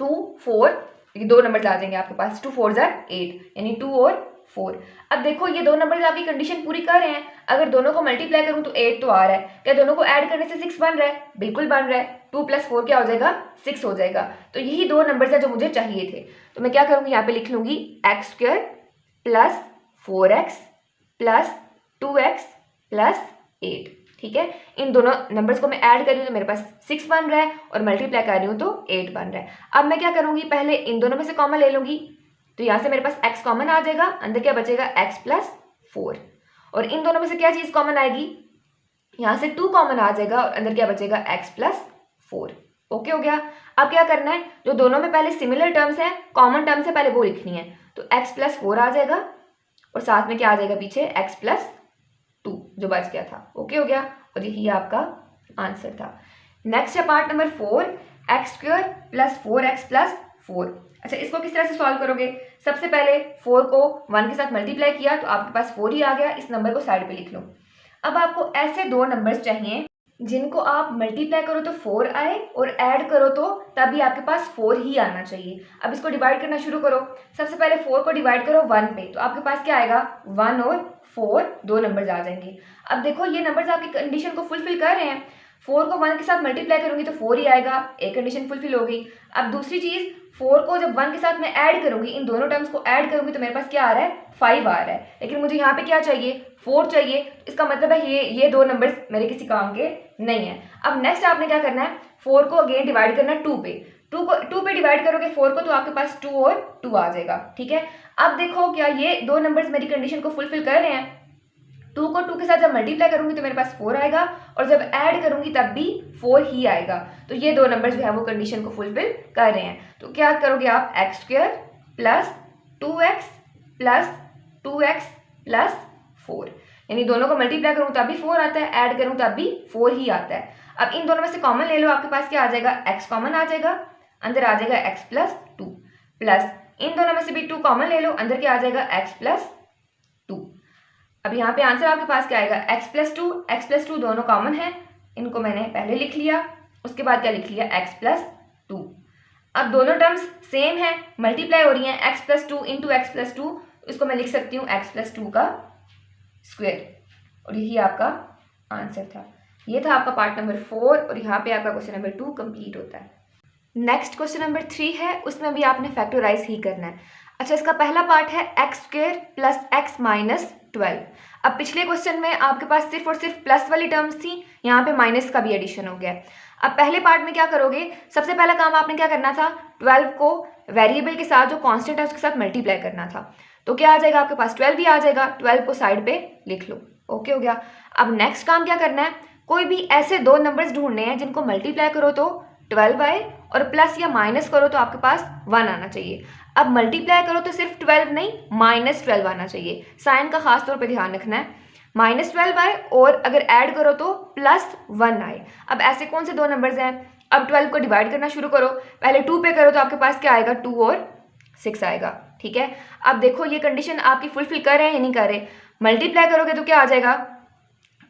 2 4, ये दो नंबर आ जाएंगे आपके पास, 2 4 = 8, यानी 2 और 4। अब देखो ये दो नंबर आपकी कंडीशन पूरी कर रहे हैं, अगर दोनों को मल्टीप्लाई करूं तो 8 तो आ रहा है, क्या दोनों को ऐड करने से 6 बन रहा है, बिल्कुल बन रहा है, 2 + 4 क्या हो जाएगा 6 हो जाएगा। तो यही दो नंबर्स हैं जो मुझे चाहिए थे, तो मैं क्या करूंगी, यहाँ पे लिख लूंगी x² + 4x + 2x + 8, ठीक है, इन दोनों नंबर्स को मैं ऐड कर रही हूँ तो मेरे पास 6 बन रहा है और मल्टीप्लाई कर रही हूँ तो 8 बन रहा है। अब मैं क्या करूँगी, पहले इन दोनों में से कॉमन ले लूँगी, तो यहाँ से मेरे पास x कॉमन आ जाएगा, अंदर क्या बचेगा x + 4, और इन दोनों में से क्या चीज़ कॉमन आएगी, यहाँ से 2 कॉमन आ जाएगा और अंदर क्या बचेगा x + 4। ओके हो गया। अब क्या करना है, जो दोनों में पहले सिमिलर टर्म्स हैं, कॉमन टर्म्स है, पहले वो लिखनी है, तो x + 4 आ जाएगा और साथ में क्या आ जाएगा पीछे x + 2 जो बच गया था। ओके हो गया, और यही आपका आंसर था। नेक्स्ट है पार्ट नंबर 4, x² + 4x + 4। अच्छा, इसको किस तरह से सॉल्व करोगे, सबसे पहले 4 को 1 के साथ मल्टीप्लाई किया तो आपके पास 4 ही आ गया, इस नंबर को साइड पे लिख लो। अब आपको ऐसे दो नंबर्स चाहिए जिनको आप मल्टीप्लाई करो तो 4 आए और ऐड करो तो तभी आपके पास 4 ही आना चाहिए। अब इसको डिवाइड करना शुरू करो, सबसे पहले 4 को डिवाइड करो 1 पे, तो आपके पास क्या आएगा 1 और 4 दो नंबर्स आ जाएंगे। अब देखो ये नंबर्स आपकी कंडीशन को फुलफिल कर रहे हैं, 4 को 1 के साथ मल्टीप्लाई करूंगी तो 4 ही आएगा, एक कंडीशन फुलफिल हो गई। अब दूसरी चीज़, 4 को जब 1 के साथ मैं ऐड करूंगी, इन दोनों टर्म्स को ऐड करूंगी तो मेरे पास क्या आ रहा है 5 आ रहा है, लेकिन मुझे यहाँ पे क्या चाहिए 4 चाहिए, इसका मतलब है ये दो नंबर्स मेरे किसी काम के नहीं है। अब नेक्स्ट आपने क्या करना है, 4 को अगेन डिवाइड करना 2 पे, 2 पे डिवाइड करोगे 4 को तो आपके पास 2 और 2 आ जाएगा, ठीक है। अब देखो क्या ये दो नंबर्स मेरी कंडीशन को फुलफिल कर रहे हैं, 2 को 2 के साथ जब मल्टीप्लाई करूंगी तो मेरे पास 4 आएगा और जब ऐड करूंगी तब भी 4 ही आएगा, तो ये दो नंबर्स जो है वो कंडीशन को फुलफिल कर रहे हैं। तो क्या करोगे आप, x² + 2x + 2x + 4, यानी दोनों को मल्टीप्लाई करूँ तब भी 4 आता है, ऐड करूँ तब भी 4 ही आता है। अब इन दोनों में से कॉमन ले लो, आपके पास क्या आ जाएगा x कॉमन आ जाएगा, अंदर आ जाएगा x + 2 प्लस इन दोनों में से भी 2 कॉमन ले लो, अंदर क्या आ जाएगा x + 2। अब यहाँ पे आंसर आपके पास क्या आएगा x + 2 दोनों कॉमन है, इनको मैंने पहले लिख लिया, उसके बाद क्या लिख लिया x + 2। अब दोनों टर्म्स सेम है, मल्टीप्लाई हो रही हैं, x + 2 × x + 2, इसको मैं लिख सकती हूँ x + 2 का स्क्वायर, और यही आपका आंसर था। ये था आपका पार्ट नंबर 4 और यहाँ पे आपका क्वेश्चन नंबर 2 कंप्लीट होता है। नेक्स्ट क्वेश्चन नंबर 3 है, उसमें भी आपने फैक्टराइज ही करना है। अच्छा, इसका पहला पार्ट है x² + x - 12। अब पिछले क्वेश्चन में आपके पास सिर्फ और सिर्फ प्लस वाली टर्म्स थी, यहाँ पे माइनस का भी एडिशन हो गया है। अब पहले पार्ट में क्या करोगे, सबसे पहला काम आपने क्या करना था, 12 को वेरिएबल के साथ जो कांस्टेंट है उसके साथ मल्टीप्लाई करना था, तो क्या आ जाएगा आपके पास 12 भी आ जाएगा, 12 को साइड पे लिख लो। ओके हो गया। अब नेक्स्ट काम क्या करना है, कोई भी ऐसे दो नंबर्स ढूंढने हैं जिनको मल्टीप्लाई करो तो 12 आए और प्लस या माइनस करो तो आपके पास 1 आना चाहिए। अब मल्टीप्लाई करो तो सिर्फ 12 नहीं -12 आना चाहिए, साइन का खास तौर पे ध्यान रखना है। -12 आए और अगर ऐड करो तो +1 आए। अब ऐसे कौन से दो नंबर्स हैं? अब 12 को डिवाइड करना शुरू करो, पहले 2 पे करो तो आपके पास क्या आएगा? 2 और 6 आएगा। ठीक है, अब देखो ये कंडीशन आपकी फुलफिल कर रहे हैं या नहीं कर रहे? मल्टीप्लाई करोगे तो क्या आ जाएगा?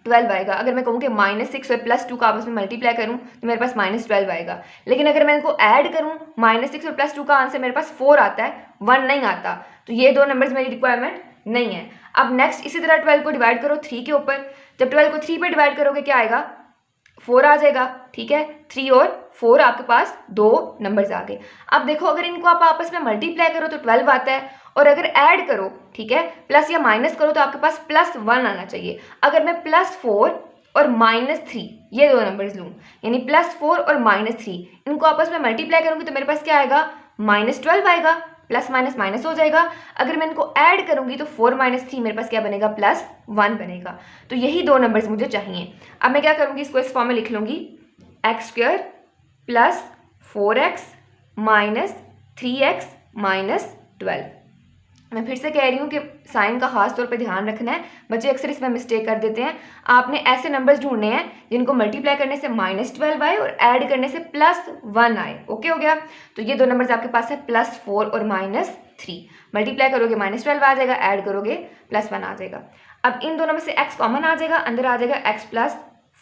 12 आएगा। अगर मैं कहूँ कि -6 और +2 का आपस में मल्टीप्लाई करूँ तो मेरे पास -12 आएगा। लेकिन अगर मैं इनको ऐड करूँ, -6 और +2 का आंसर मेरे पास 4 आता है, 1 नहीं आता। तो ये दो नंबर्स मेरी रिक्वायरमेंट नहीं है। अब नेक्स्ट इसी तरह 12 को डिवाइड करो 3 के ऊपर। जब 12 को 3 पे डिवाइड करोगे क्या आएगा? 4 आ जाएगा। ठीक है, 3 और 4 आपके पास दो नंबर्स आ गए। अब देखो अगर इनको आप आपस में मल्टीप्लाई करो तो 12 आता है और अगर ऐड करो, ठीक है, प्लस या माइनस करो तो आपके पास +1 आना चाहिए। अगर मैं +4 और -3 ये दो नंबर्स लूँ, यानी +4 और -3 इनको आपस में मल्टीप्लाई करूँगी तो मेरे पास क्या आएगा? -12 आएगा। प्लस माइनस माइनस हो जाएगा। अगर मैं इनको ऐड करूंगी तो 4 - 3 मेरे पास क्या बनेगा? +1 बनेगा। तो यही दो नंबर्स मुझे चाहिए। अब मैं क्या करूंगी? इसको इस फॉर्म में लिख लूंगी, x² + 4x - 3x - 12। मैं फिर से कह रही हूँ कि साइन का खास तौर पे ध्यान रखना है, बच्चे अक्सर इसमें मिस्टेक कर देते हैं। आपने ऐसे नंबर्स ढूंढने हैं जिनको मल्टीप्लाई करने से -12 आए और ऐड करने से +1 आए। ओके हो गया? तो ये दो नंबर्स आपके पास है +4 और -3। मल्टीप्लाई करोगे -12 आ जाएगा, ऐड करोगे +1 आ जाएगा। अब इन दोनों में से x कॉमन आ जाएगा, अंदर आ जाएगा x +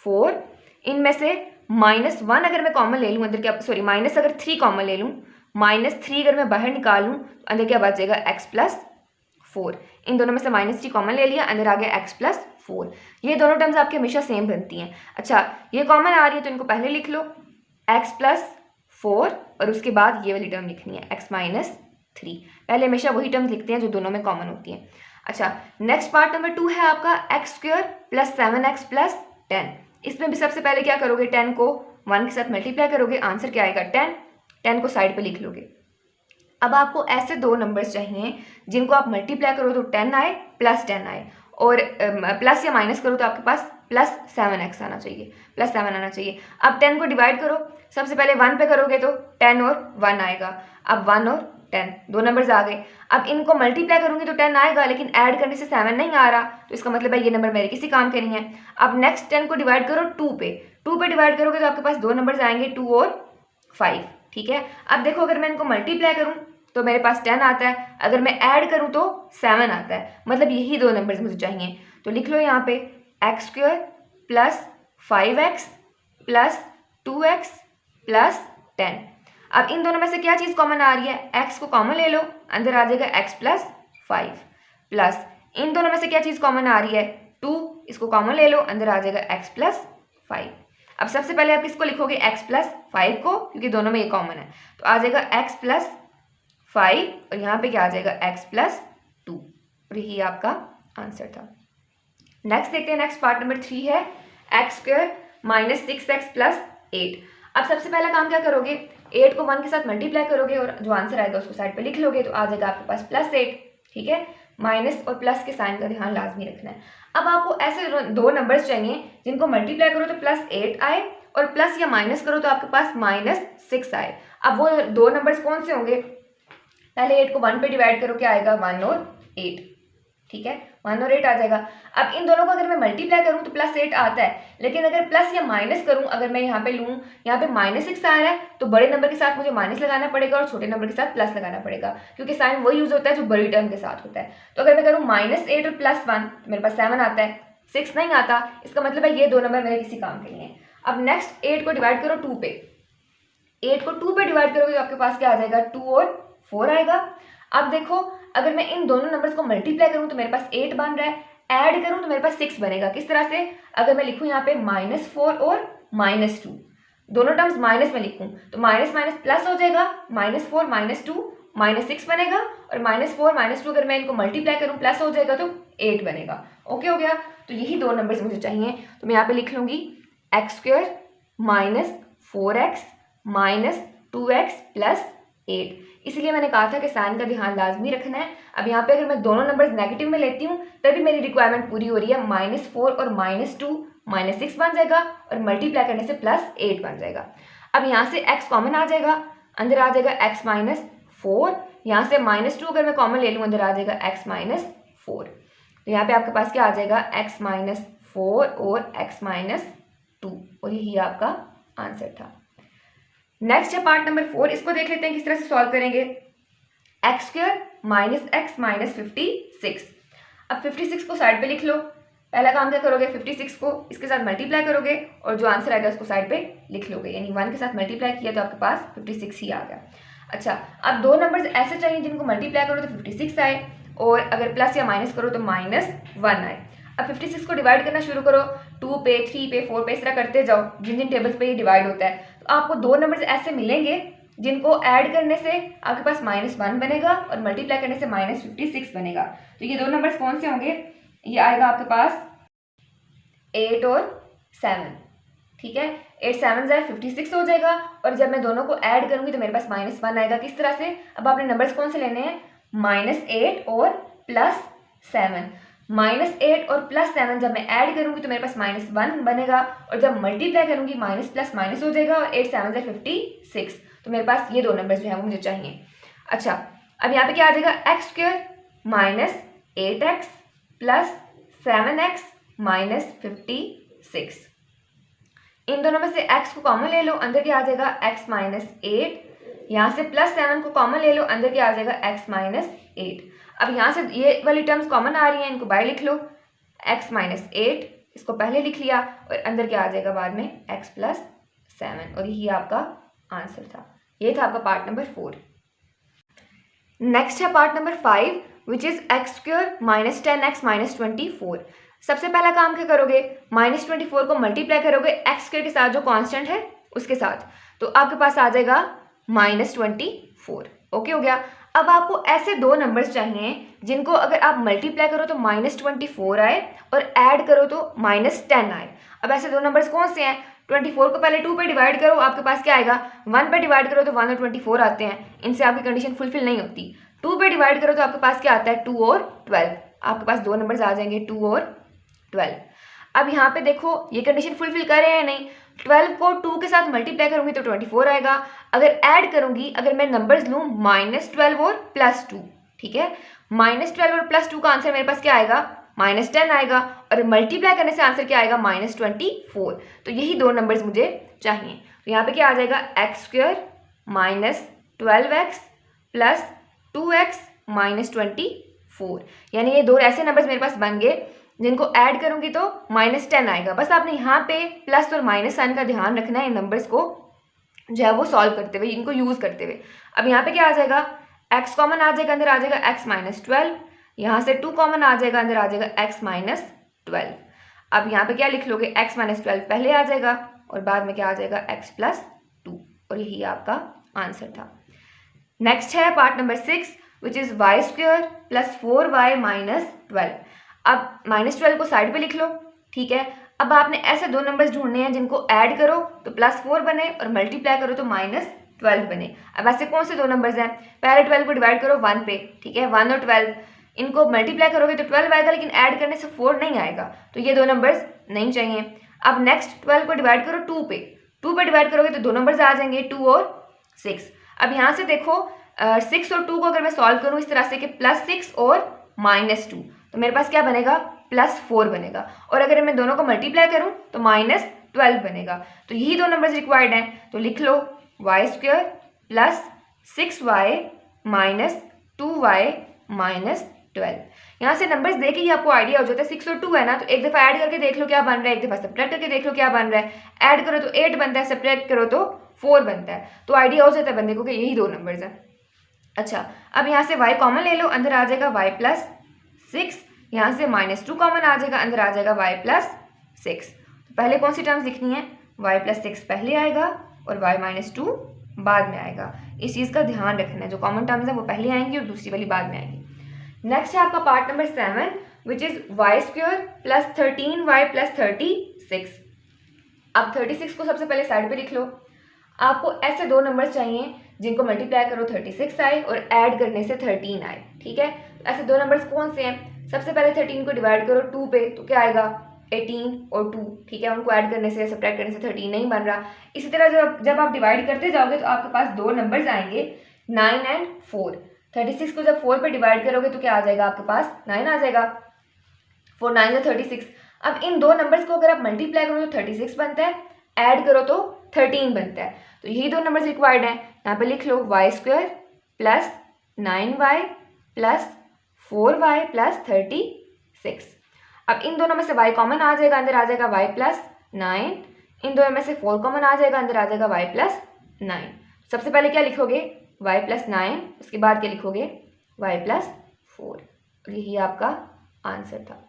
4। इनमें से -1 अगर मैं कॉमन ले लूँ, अंदर क्या, सॉरी माइनस अगर 3 कॉमन ले लूँ, -3 अगर मैं बाहर निकालूँ तो अंदर क्या बचेगा? x + 4। इन दोनों में से -3 कॉमन ले लिया, अंदर आ गया x + 4। ये दोनों टर्म्स आपकी हमेशा सेम बनती हैं। अच्छा, ये कॉमन आ रही है तो इनको पहले लिख लो, x + 4 और उसके बाद ये वाली टर्म लिखनी है x - 3। पहले हमेशा वही टर्म्स लिखते हैं जो दोनों में कॉमन होती हैं। अच्छा, नेक्स्ट पार्ट नंबर 2 है आपका x² + 7x + 10। इसमें भी सबसे पहले क्या करोगे? 10 को 1 के साथ मल्टीप्लाई करोगे, आंसर क्या आएगा? 10। 10 को साइड पे लिख लोगे। अब आपको ऐसे दो नंबर्स चाहिए जिनको आप मल्टीप्लाई करो तो 10 आए, +10 आए, और प्लस या माइनस करो तो आपके पास +7x आना चाहिए, +7 आना चाहिए। अब 10 को डिवाइड करो, सबसे पहले 1 पे करोगे तो 10 और 1 आएगा। अब 1 और 10 दो नंबर्स आ गए। अब इनको मल्टीप्लाई करूंगी तो 10 आएगा, लेकिन ऐड करने से 7 नहीं आ रहा, तो इसका मतलब है ये नंबर मेरे किसी काम के नहीं है। अब नेक्स्ट 10 को डिवाइड करो 2 पे। 2 पे डिवाइड करोगे तो आपके पास दो नंबर्स आएंगे, 2 और 5। ठीक है, अब देखो अगर मैं इनको मल्टीप्लाई करूं तो मेरे पास 10 आता है, अगर मैं ऐड करूं तो 7 आता है, मतलब यही दो नंबर्स मुझे चाहिए। तो लिख लो यहाँ पे x² + 5x + 2x + 10। अब इन दोनों में से क्या चीज़ कॉमन आ रही है? x को कॉमन ले लो, अंदर आ जाएगा x + 5 प्लस इन दोनों में से क्या चीज़ कॉमन आ रही है? 2, इसको कॉमन ले लो, अंदर आ जाएगा x + 5। अब सबसे पहले आप किसको लिखोगे? x + 5 को, क्योंकि दोनों में ये कॉमन है, तो आ जाएगा x + 5 और यहाँ पे क्या आ जाएगा? x + 2। और यही आपका आंसर था। नेक्स्ट देखते हैं, नेक्स्ट पार्ट नंबर 3 है x² - 6x + 8। अब सबसे पहला काम क्या करोगे? 8 को 1 के साथ मल्टीप्लाई करोगे और जो आंसर आएगा उसको साइड पे लिख लोगे, तो आ जाएगा आपके पास +8। ठीक है, माइनस और प्लस के साइन का ध्यान लाजमी रखना है। अब आपको ऐसे दो नंबर्स चाहिए जिनको मल्टीप्लाई करो तो +8 आए और प्लस या माइनस करो तो आपके पास -6 आए। अब वो दो नंबर्स कौन से होंगे? पहले 8 को 1 पे डिवाइड करो, क्या आएगा? 1 और 8। ठीक है, 1 और 8 आ जाएगा। अब इन दोनों को अगर मैं मल्टीप्लाई करूं तो +8 आता है, लेकिन अगर प्लस या माइनस करूं, अगर मैं यहाँ पे लूँ, यहाँ पे -6 आ रहा है, तो बड़े नंबर के साथ मुझे माइनस लगाना पड़ेगा और छोटे नंबर के साथ प्लस लगाना पड़ेगा, क्योंकि साइन वही यूज होता है जो बड़ी टर्म के साथ होता है। तो अगर मैं करूँ -8 और +1 तो मेरे पास 7 आता है, 6 नहीं आता। इसका मतलब है ये दो नंबर मेरे किसी काम के नहीं है। अब नेक्स्ट 8 को डिवाइड करो 2 पे। 8 को 2 पे डिवाइड करोगे तो आपके पास क्या आ जाएगा? 2 और 4 आएगा। अब देखो अगर मैं इन दोनों नंबर्स को मल्टीप्लाई करूं तो मेरे पास 8 बन रहा है, ऐड करूं तो मेरे पास 6 बनेगा। किस तरह से? अगर मैं लिखूं यहाँ पे -4 और -2, दोनों टर्म्स माइनस में लिखूं तो माइनस माइनस प्लस हो जाएगा, -4 -2 -6 बनेगा, और -4 -2 अगर मैं इनको मल्टीप्लाई करूं प्लस हो जाएगा तो 8 बनेगा। ओके हो गया? तो यही दो नंबर्स मुझे चाहिए, तो मैं यहाँ पे लिख लूंगी x² - 4x - 2x + 8। इसलिए मैंने कहा था कि साइन का ध्यान लाजमी रखना है। अब यहाँ पे अगर मैं दोनों नंबर्स नेगेटिव में लेती हूँ तभी मेरी रिक्वायरमेंट पूरी हो रही है। -4 और -2 -6 बन जाएगा और मल्टीप्लाई करने से +8 बन जाएगा। अब यहाँ से x कॉमन आ जाएगा, अंदर आ जाएगा x - 4। यहाँ से -2 अगर मैं कॉमन ले लूँ, अंदर आ जाएगा x - 4। तो यहाँ पे आपके पास क्या आ जाएगा, x माइनस 4 और x माइनस 2, और यही आपका आंसर था। नेक्स्ट है पार्ट नंबर 4, इसको देख लेते हैं किस तरह से सॉल्व करेंगे। X square minus x minus 56। अब 56 को साइड पे लिख लो। पहला काम क्या करोगे, 56 को इसके साथ मल्टीप्लाई करोगे और जो आंसर आएगा उसको साइड पे लिख लोगे, यानी 1 के साथ मल्टीप्लाई किया तो आपके पास 56 ही आ गया। अच्छा, अब दो नंबर्स ऐसे चाहिए जिनको मल्टीप्लाई करो तो 56 आए और अगर प्लस या माइनस करो तो -1 आए। अब 56 को डिवाइड करना शुरू करो, 2 पे, 3 पे, 4 पे, इस तरह करते जाओ जिन जिन टेबल्स पे ये डिवाइड होता है। तो आपको दो नंबर्स ऐसे मिलेंगे जिनको ऐड करने से आपके पास -1 बनेगा और मल्टीप्लाई करने से -56 बनेगा। तो ये दो नंबर्स कौन से होंगे, ये आएगा आपके पास 8 और 7, ठीक है। 8 7 जाए 56 हो जाएगा और जब मैं दोनों को ऐड करूंगी तो मेरे पास -1 आएगा। किस तरह से, अब आपने नंबर्स कौन से लेने हैं, -8 और +7। -8 और +7 जब मैं ऐड करूंगी तो मेरे पास -1 बनेगा और जब मल्टीप्लाई करूंगी माइनस प्लस माइनस हो जाएगा और 8 7 जाए 56। तो मेरे पास ये दो नंबर्स जो है वो मुझे चाहिए। अच्छा, अब यहाँ पे क्या आ जाएगा, x square minus 8x plus 7x minus 56। इन दोनों में से x को कॉमन ले लो, अंदर क्या आ जाएगा x माइनस 8। यहाँ से +7 को कॉमन ले लो, अंदर क्या आ जाएगा x माइनस 8। अब यहाँ से ये वाली टर्म्स कॉमन आ रही हैं, इनको बाय लिख लो, x माइनस 8 इसको पहले लिख लिया और अंदर क्या आ जाएगा बाद में x प्लस 7, और यही आपका आंसर था। ये था आपका पार्ट नंबर 4। नेक्स्ट है part number 5 which is x square minus 10x minus 24। सबसे पहला काम क्या करोगे, -24 को मल्टीप्लाई करोगे एक्स स्क्वायर के साथ जो कांस्टेंट है उसके साथ, तो आपके पास आ जाएगा -24। ओके हो गया। अब आपको ऐसे दो नंबर्स चाहिए जिनको अगर आप मल्टीप्लाई करो तो -24 आए और ऐड करो तो -10 आए। अब ऐसे दो नंबर्स कौन से हैं, 24 को पहले 2 पे डिवाइड करो, आपके पास क्या आएगा, 1 पे डिवाइड करो तो 1 और 24 आते हैं, इनसे आपकी कंडीशन फुलफिल नहीं होती। 2 पे डिवाइड करो तो आपके पास क्या आता है, 2 और 12, आपके पास दो नंबर्स आ जाएंगे 2 और 12। अब यहाँ पे देखो ये कंडीशन फुलफिल कर रहे हैं नहीं, 12 को 2 के साथ मल्टीप्लाई करूंगी तो 24 आएगा, अगर ऐड करूंगी, अगर मैं नंबर्स लूँ -12 और +2, ठीक है, -12 और +2 का आंसर मेरे पास क्या आएगा, -10 आएगा और मल्टीप्लाई करने से आंसर क्या आएगा, -24। तो यही दो नंबर्स मुझे चाहिए। तो यहाँ पे क्या आ जाएगा, x square minus 12x plus 2x minus 24, यानी ये दो ऐसे नंबर्स मेरे पास बन गए जिनको ऐड करूंगी तो -10 आएगा। बस आपने यहाँ पे प्लस और माइनस साइन का ध्यान रखना है इन नंबर्स को जो है वो सॉल्व करते हुए, इनको यूज़ करते हुए। अब यहाँ पे क्या आ जाएगा, x कॉमन आ जाएगा, अंदर आ जाएगा x माइनस 12, यहाँ से 2 कॉमन आ जाएगा, अंदर आ जाएगा x माइनस 12। अब यहाँ पे क्या लिख लोगे, x माइनस 12 पहले आ जाएगा और बाद में क्या आ जाएगा x प्लस 2, और यही आपका आंसर था। नेक्स्ट है part number 6 which is why square plus 4y minus 12। अब -12 को साइड पे लिख लो, ठीक है। अब आपने ऐसे दो नंबर्स ढूंढने हैं जिनको ऐड करो तो +4 बने और मल्टीप्लाई करो तो -12 बने। अब ऐसे कौन से दो नंबर्स हैं, पहले 12 को डिवाइड करो 1 पे, ठीक है, 1 और 12, इनको मल्टीप्लाई करोगे तो 12 आएगा, लेकिन ऐड करने से 4 नहीं आएगा, तो ये दो नंबर्स नहीं चाहिए। अब नेक्स्ट 12 को डिवाइड करो 2 पे, 2 पे डिवाइड करोगे तो दो नंबर्स आ जाएंगे 2 और 6। अब यहाँ से देखो 6 और 2 को अगर मैं सॉल्व करूँ इस तरह से कि +6 और -2, तो मेरे पास क्या बनेगा, +4 बनेगा, और अगर मैं दोनों को मल्टीप्लाई करूं तो -12 बनेगा। तो यही दो नंबर्स रिक्वायर्ड हैं, तो लिख लो y square plus 6y minus 2y minus 12। यहाँ से नंबर्स देख ही आपको आइडिया हो जाता है, 6 और 2 है ना, तो एक दफ़ा ऐड करके देख लो क्या बन रहा है, एक दफ़ा सब्ट्रैक्ट करके देख लो क्या बन रहा है, ऐड करो तो 8 बनता है, सब्ट्रैक्ट करो तो 4 बनता है, तो आइडिया हो जाता है बंदे को कि यही दो नंबर्स हैं। अच्छा, अब यहाँ से y कॉमन ले लो, अंदर आ जाएगा y प्लस 6, यहाँ से -2 कॉमन आ जाएगा, अंदर आ जाएगा y प्लस 6। तो पहले कौन सी टर्म्स लिखनी है, y प्लस 6 पहले आएगा और y माइनस 2 बाद में आएगा, इस चीज़ का ध्यान रखना है, जो कॉमन टर्म्स है वो पहले आएंगी और दूसरी वाली बाद में आएगी। नेक्स्ट है आपका part number 7 which is why square plus 13y plus 36। अब 36 को सबसे पहले साइड पे लिख लो। आपको ऐसे दो नंबर्स चाहिए जिनको मल्टीप्लाई करो 36 आए और ऐड करने से 13 आए, ठीक है। ऐसे दो नंबर्स कौन से हैं, सबसे पहले 13 को डिवाइड करो 2 पे तो क्या आएगा, 18 और 2, ठीक है, उनको ऐड करने से सब्ट्रैक्ट करने से 13 नहीं बन रहा। इसी तरह जब आप डिवाइड करते जाओगे तो आपके पास दो नंबर्स आएंगे 9 और 4। 36 को जब 4 पे डिवाइड करोगे तो क्या आ जाएगा, आपके पास 9 आ जाएगा, 4 9 36। अब इन दो नंबर्स को अगर आप मल्टीप्लाई करो तो 36 बनता है, ऐड करो तो 13 बनता है। तो यही दो नंबर्स रिक्वायर्ड हैं। यहाँ पे लिख लो y² plus 9y plus 4y plus 36। अब इन दोनों में से y कॉमन आ जाएगा, अंदर आ जाएगा y प्लस 9। इन दोनों में से 4 कॉमन आ जाएगा, अंदर आ जाएगा y प्लस 9। सबसे पहले क्या लिखोगे y प्लस 9, उसके बाद क्या लिखोगे y प्लस 4। और यही आपका आंसर था।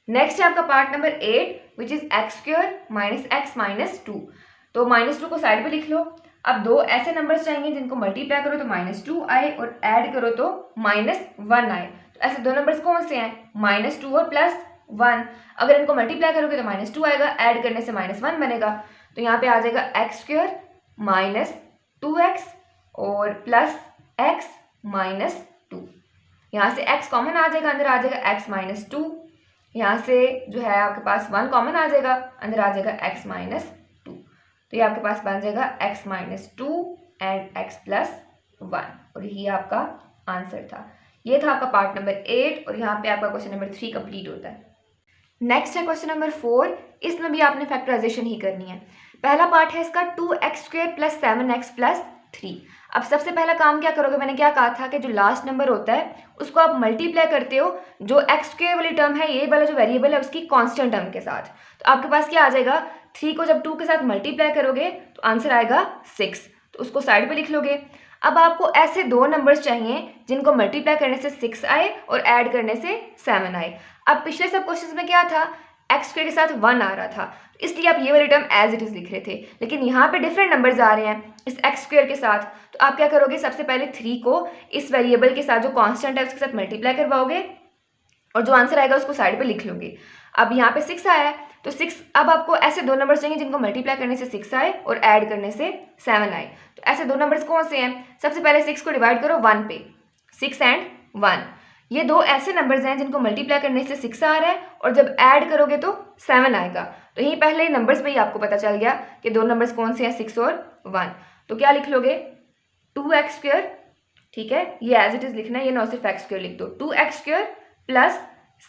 नेक्स्ट है आपका part number 8 which is x² minus x minus 2। तो -2 को साइड पे लिख लो। अब दो ऐसे नंबर्स चाहिए जिनको मल्टीप्लाई करो तो -2 आए और ऐड करो तो -1 आए। तो ऐसे दो नंबर्स कौन से हैं, -2 और +1। अगर इनको मल्टीप्लाई करोगे तो -2 आएगा, ऐड करने से -1 बनेगा। तो यहाँ पे आ जाएगा x² माइनस 2x और प्लस x माइनस 2। यहाँ से x कॉमन आ जाएगा, अंदर आ जाएगा x माइनस 2। यहाँ से जो है आपके पास 1 कॉमन आ जाएगा, अंदर आ जाएगा x माइनस 2। तो ये आपके पास बन जाएगा x minus 2 and x plus 1। और यही आपका आंसर था। ये था आपका पार्ट नंबर 8 और यहाँ पे आपका क्वेश्चन नंबर 3 कंप्लीट होता है। नेक्स्ट है क्वेश्चन नंबर 4। इसमें भी आपने फैक्टराइजेशन ही करनी है। पहला पार्ट है इसका 2x² प्लस 7x प्लस 3। अब सबसे पहला काम क्या करोगे, मैंने क्या कहा था कि जो लास्ट नंबर होता है उसको आप मल्टीप्लाई करते हो जो x² वाली टर्म है, ये वाला जो वेरिएबल है उसकी कांस्टेंट टर्म के साथ। तो आपके पास क्या आ जाएगा, 3 को जब 2 के साथ मल्टीप्लाई करोगे तो आंसर आएगा 6। तो उसको साइड पे लिख लोगे। अब आपको ऐसे दो नंबर्स चाहिए जिनको मल्टीप्लाई करने से 6 आए और ऐड करने से 7 आए। अब पिछले सब क्वेश्चंस में क्या था, x² के साथ 1 आ रहा था, इसलिए आप ये वाली टर्म एज इट इज लिख रहे थे। लेकिन यहाँ पे डिफरेंट नंबर्स आ रहे हैं इस x² के साथ। तो आप क्या करोगे, सबसे पहले 3 को इस वेरिएबल के साथ जो कांस्टेंट है उसके साथ मल्टीप्लाई करवाओगे और जो आंसर आएगा उसको साइड पे लिख लोगे। अब यहाँ पे 6 आया है तो 6, अब आपको ऐसे दो नंबर्स चाहिए जिनको मल्टीप्लाई करने से 6 आए और ऐड करने से 7 आए। तो ऐसे दो नंबर्स कौन से हैं, सबसे पहले 6 को डिवाइड करो 1 पे, 6 एंड 1। ये दो ऐसे नंबर्स हैं जिनको मल्टीप्लाई करने से 6 आ रहा है और जब ऐड करोगे तो 7 आएगा। तो यहीं पहले नंबर्स पे ही आपको पता चल गया कि दो नंबर्स कौन से हैं, 6 और 1। तो क्या लिख लोगे, 2x², ठीक है, ये एज इट इज लिखना है, ये ना सिर्फ x² लिख दो। 2x² plus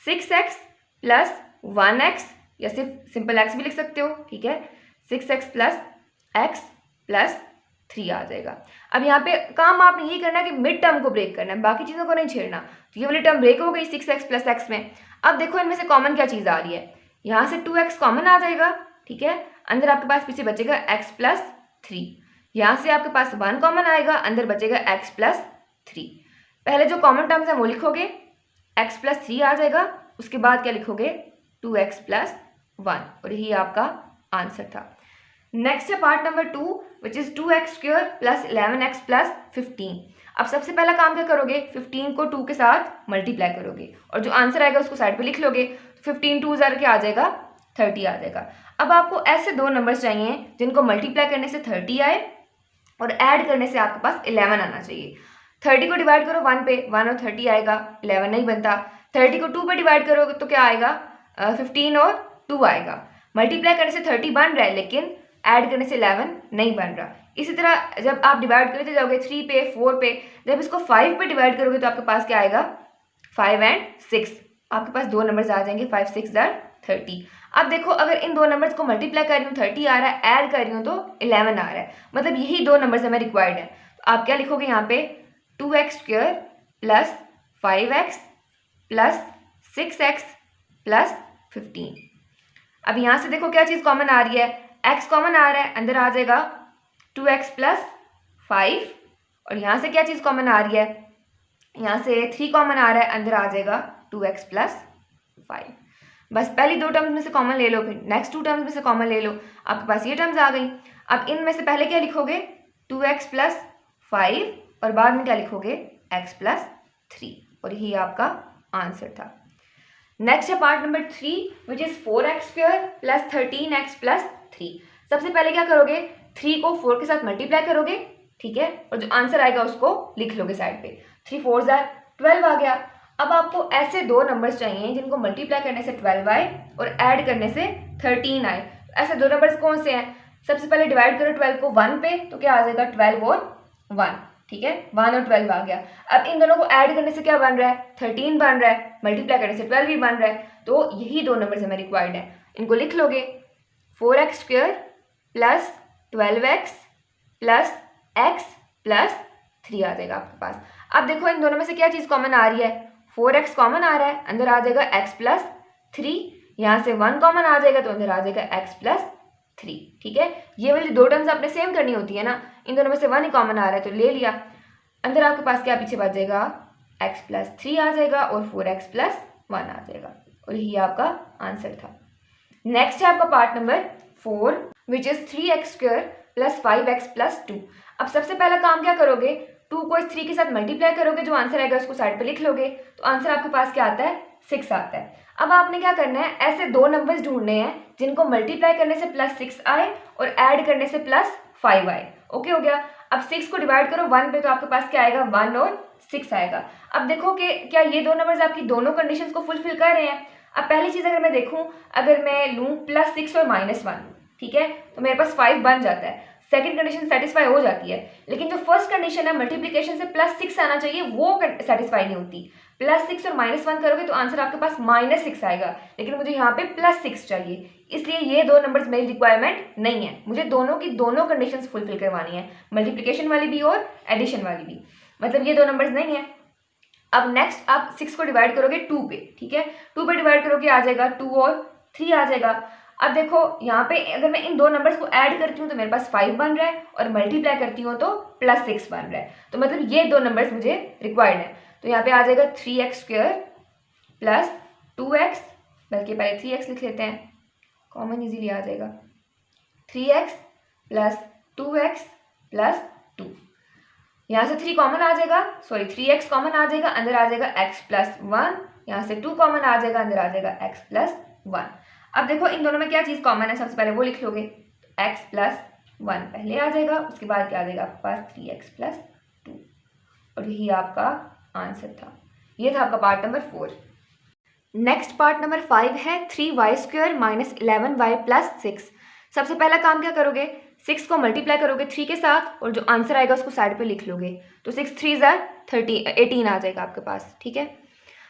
6x plus 1x, या सिर्फ सिंपल x भी लिख सकते हो, ठीक है, 6x प्लस x प्लस 3 आ जाएगा। अब यहाँ पे काम आपने यही करना है कि मिड टर्म को ब्रेक करना है, बाकी चीज़ों को नहीं छेड़ना। तो ये वाली टर्म ब्रेक हो गई 6x प्लस x में। अब देखो इनमें से कॉमन क्या चीज़ आ रही है, यहाँ से 2x कॉमन आ जाएगा, ठीक है, अंदर आपके पास पीछे बचेगा x प्लस 3। यहाँ से आपके पास 1 कॉमन आएगा, अंदर बचेगा x प्लस 3। पहले जो कॉमन टर्म्स है वो लिखोगे, x प्लस 3 आ जाएगा, उसके बाद क्या लिखोगे 2x प्लस 1। और यही आपका आंसर था। नेक्स्ट है part number 2 which is 2x² plus 11x plus 15। अब सबसे पहला काम क्या करोगे, 15 को 2 के साथ मल्टीप्लाई करोगे और जो आंसर आएगा उसको साइड पे लिख लोगे। 15 2 ज़र के आ जाएगा 30 आ जाएगा। अब आपको ऐसे दो नंबर्स चाहिए जिनको मल्टीप्लाई करने से 30 आए और ऐड करने से आपके पास 11 आना चाहिए। 30 को डिवाइड करो 1 पे, 1 और 30 आएगा, 11 नहीं बनता। 30 को 2 पे डिवाइड करोगे तो क्या आएगा, 15 और 2 आएगा। मल्टीप्लाई करने से 30 बन रहा है लेकिन ऐड करने से 11 नहीं बन रहा। इसी तरह जब आप डिवाइड करते जाओगे 3 पे, 4 पे, जब इसको 5 पे डिवाइड करोगे तो आपके पास क्या आएगा, 5 एंड 6। आपके पास दो नंबर्स आ जाएंगे, 5 6 ज़र 30। अब देखो अगर इन दो नंबर्स को मल्टीप्लाई कर रही हूँ 30 आ रहा है, ऐड कर रही हूँ तो 11 आ रहा है, मतलब यही दो नंबर्स हमें रिक्वायर्ड है। तो आप क्या लिखोगे यहाँ पे, 2x² plus 5x plus 6x plus 15। अब यहाँ से देखो क्या चीज़ कॉमन आ रही है, x कॉमन आ रहा है, अंदर आ जाएगा 2x प्लस 5। और यहाँ से क्या चीज़ कॉमन आ रही है, यहाँ से 3 कॉमन आ रहा है, अंदर आ जाएगा 2x प्लस 5। बस पहली दो टर्म्स में से कॉमन ले लो, फिर नेक्स्ट 2 टर्म्स में से कॉमन ले लो, आपके पास ये टर्म्स आ गई। अब इनमें से पहले क्या लिखोगे, 2x प्लस 5 और बाद में क्या लिखोगे, x प्लस 3। और यही आपका आंसर था। नेक्स्ट है part number 3 which is 4x² plus 13x plus 3। सबसे पहले क्या करोगे, 3 को 4 के साथ मल्टीप्लाई करोगे, ठीक है, और जो आंसर आएगा उसको लिख लोगे साइड पे। 3 4 ज़र 12 आ गया। अब आपको ऐसे दो नंबर्स चाहिए जिनको मल्टीप्लाई करने से 12 आए और ऐड करने से 13 आए। ऐसे दो नंबर्स कौन से हैं, सबसे पहले डिवाइड करो 12 को 1 पे तो क्या आ जाएगा, 12 और 1। ठीक है, 1 और 12 आ गया। अब इन दोनों को ऐड करने से क्या बन रहा है, 13 बन रहा है, मल्टीप्लाई करने से 12 भी बन रहा है। तो यही दो नंबर्स हमें रिक्वायर्ड है। इनको लिख लोगे, 4x² plus 12x plus x plus 3 आ जाएगा आपके पास। अब देखो इन दोनों में से क्या चीज़ कॉमन आ रही है, 4x कॉमन आ रहा है, अंदर आ जाएगा x प्लस 3, यहाँ से 1 कॉमन आ जाएगा तो अंदर आ जाएगा x प्लस 3। ठीक है, ये वाली दो टर्म्स आपने सेम करनी होती है ना, इन दोनों में से 1 ही कॉमन आ रहा है तो ले लिया, अंदर आपके पास क्या पीछे बच जाएगा, x प्लस 3 आ जाएगा और 4x प्लस 1 आ जाएगा, और यही आपका आंसर था। नेक्स्ट है आपका part number 4 which is 3x² plus 5x plus 2। अब सबसे पहला काम क्या करोगे, 2 को इस 3 के साथ मल्टीप्लाई करोगे, जो आंसर आएगा उसको साइड पे लिख लोगे, तो आंसर आपके पास क्या आता है, 6 आता है। अब आपने क्या करना है, ऐसे दो नंबर्स ढूंढने हैं जिनको मल्टीप्लाई करने से प्लस 6 आए और ऐड करने से प्लस 5 आए। ओके हो गया। अब 6 को डिवाइड करो 1 पे तो आपके पास क्या आएगा, 1 और 6 आएगा। अब देखो कि क्या ये दो नंबर्स आपकी दोनों कंडीशंस को फुलफिल कर रहे हैं। अब पहली चीज़ अगर मैं देखूं, अगर मैं लूँ +6 और -1, ठीक है, तो मेरे पास 5 बन जाता है, सेकंड कंडीशन सेटिस्फाई हो जाती है। लेकिन जो फर्स्ट कंडीशन है मल्टीप्लिकेशन से +6 आना चाहिए, वो सेटिस्फाई नहीं होती। +6 और -1 करोगे तो आंसर आपके पास -6 आएगा, लेकिन मुझे यहाँ पे +6 चाहिए, इसलिए ये दो नंबर्स मेरी रिक्वायरमेंट नहीं है। मुझे दोनों की दोनों कंडीशंस फुलफिल करवानी है, मल्टीप्लिकेशन वाली भी और एडिशन वाली भी, मतलब ये दो नंबर्स नहीं है। अब नेक्स्ट आप 6 को डिवाइड करोगे 2 पे, ठीक है, 2 पे डिवाइड करोगे आ जाएगा 2 और 3 आ जाएगा। अब देखो यहाँ पे अगर मैं इन दो नंबर्स को ऐड करती हूँ तो मेरे पास 5 बन रहा है, और मल्टीप्लाई करती हूँ तो +6 बन रहा है, तो मतलब ये दो नंबर्स मुझे रिक्वायर्ड है। तो यहाँ पे आ जाएगा 3x² प्लस 2x, बल्कि पहले 3x लिख लेते हैं, कॉमन इजीली आ जाएगा, 3x प्लस 2x प्लस 2, यहाँ से 3 कॉमन आ जाएगा, सॉरी 3x कॉमन आ जाएगा, अंदर आ जाएगा x प्लस 1, यहाँ से 2 कॉमन आ जाएगा, अंदर आ जाएगा x प्लस 1। अब देखो इन दोनों में क्या चीज़ कॉमन है, सबसे पहले वो लिख लोगे, x प्लस 1 पहले आ जाएगा, उसके बाद क्या आ जाएगा आपके पास 3x प्लस 2, और यही आपका आंसर था। ये था आपका part number 4। Next part number 5 है 3y² माइनस 11y प्लस 6। सबसे पहला काम क्या करोगे, 6 को मल्टीप्लाई करोगे 3 के साथ, और जो आंसर आएगा उसको साइड पे लिख लोगे, तो 6 3 18 आ जाएगा आपके पास। ठीक है,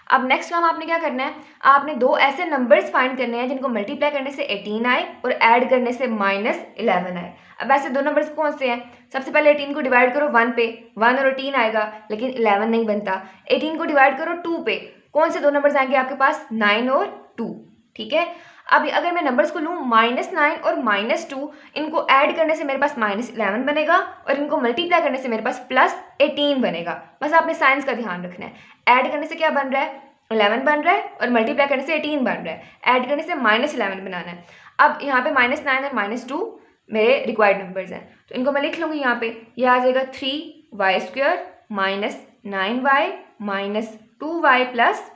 अब नेक्स्ट काम आपने क्या करना है, आपने दो ऐसे नंबर्स फाइंड करने हैं जिनको मल्टीप्लाई करने से 18 आए और ऐड करने से -11 आए। अब ऐसे दो नंबर्स कौन से हैं, सबसे पहले 18 को डिवाइड करो 1 पे, 1 और 18 आएगा, लेकिन 11 नहीं बनता। 18 को डिवाइड करो 2 पे, कौन से दो नंबर्स आएंगे आपके पास, 9 और 2। ठीक है, अब अगर मैं नंबर्स को लूँ -9 और -2, इनको ऐड करने से मेरे पास -11 बनेगा, और इनको मल्टीप्लाई करने से मेरे पास +18 बनेगा। बस आपने साइंस का ध्यान रखना है, ऐड करने से क्या बन रहा है, 11 बन रहा है, और मल्टीप्लाई करने से 18 बन रहा है, ऐड करने से -11 बनाना है। अब यहाँ पे -9 और -2 मेरे रिक्वायर्ड नंबर्स हैं, तो इनको मैं लिख लूँगी यहाँ पे, यह आ जाएगा 3y² minus 9y minus 2y plus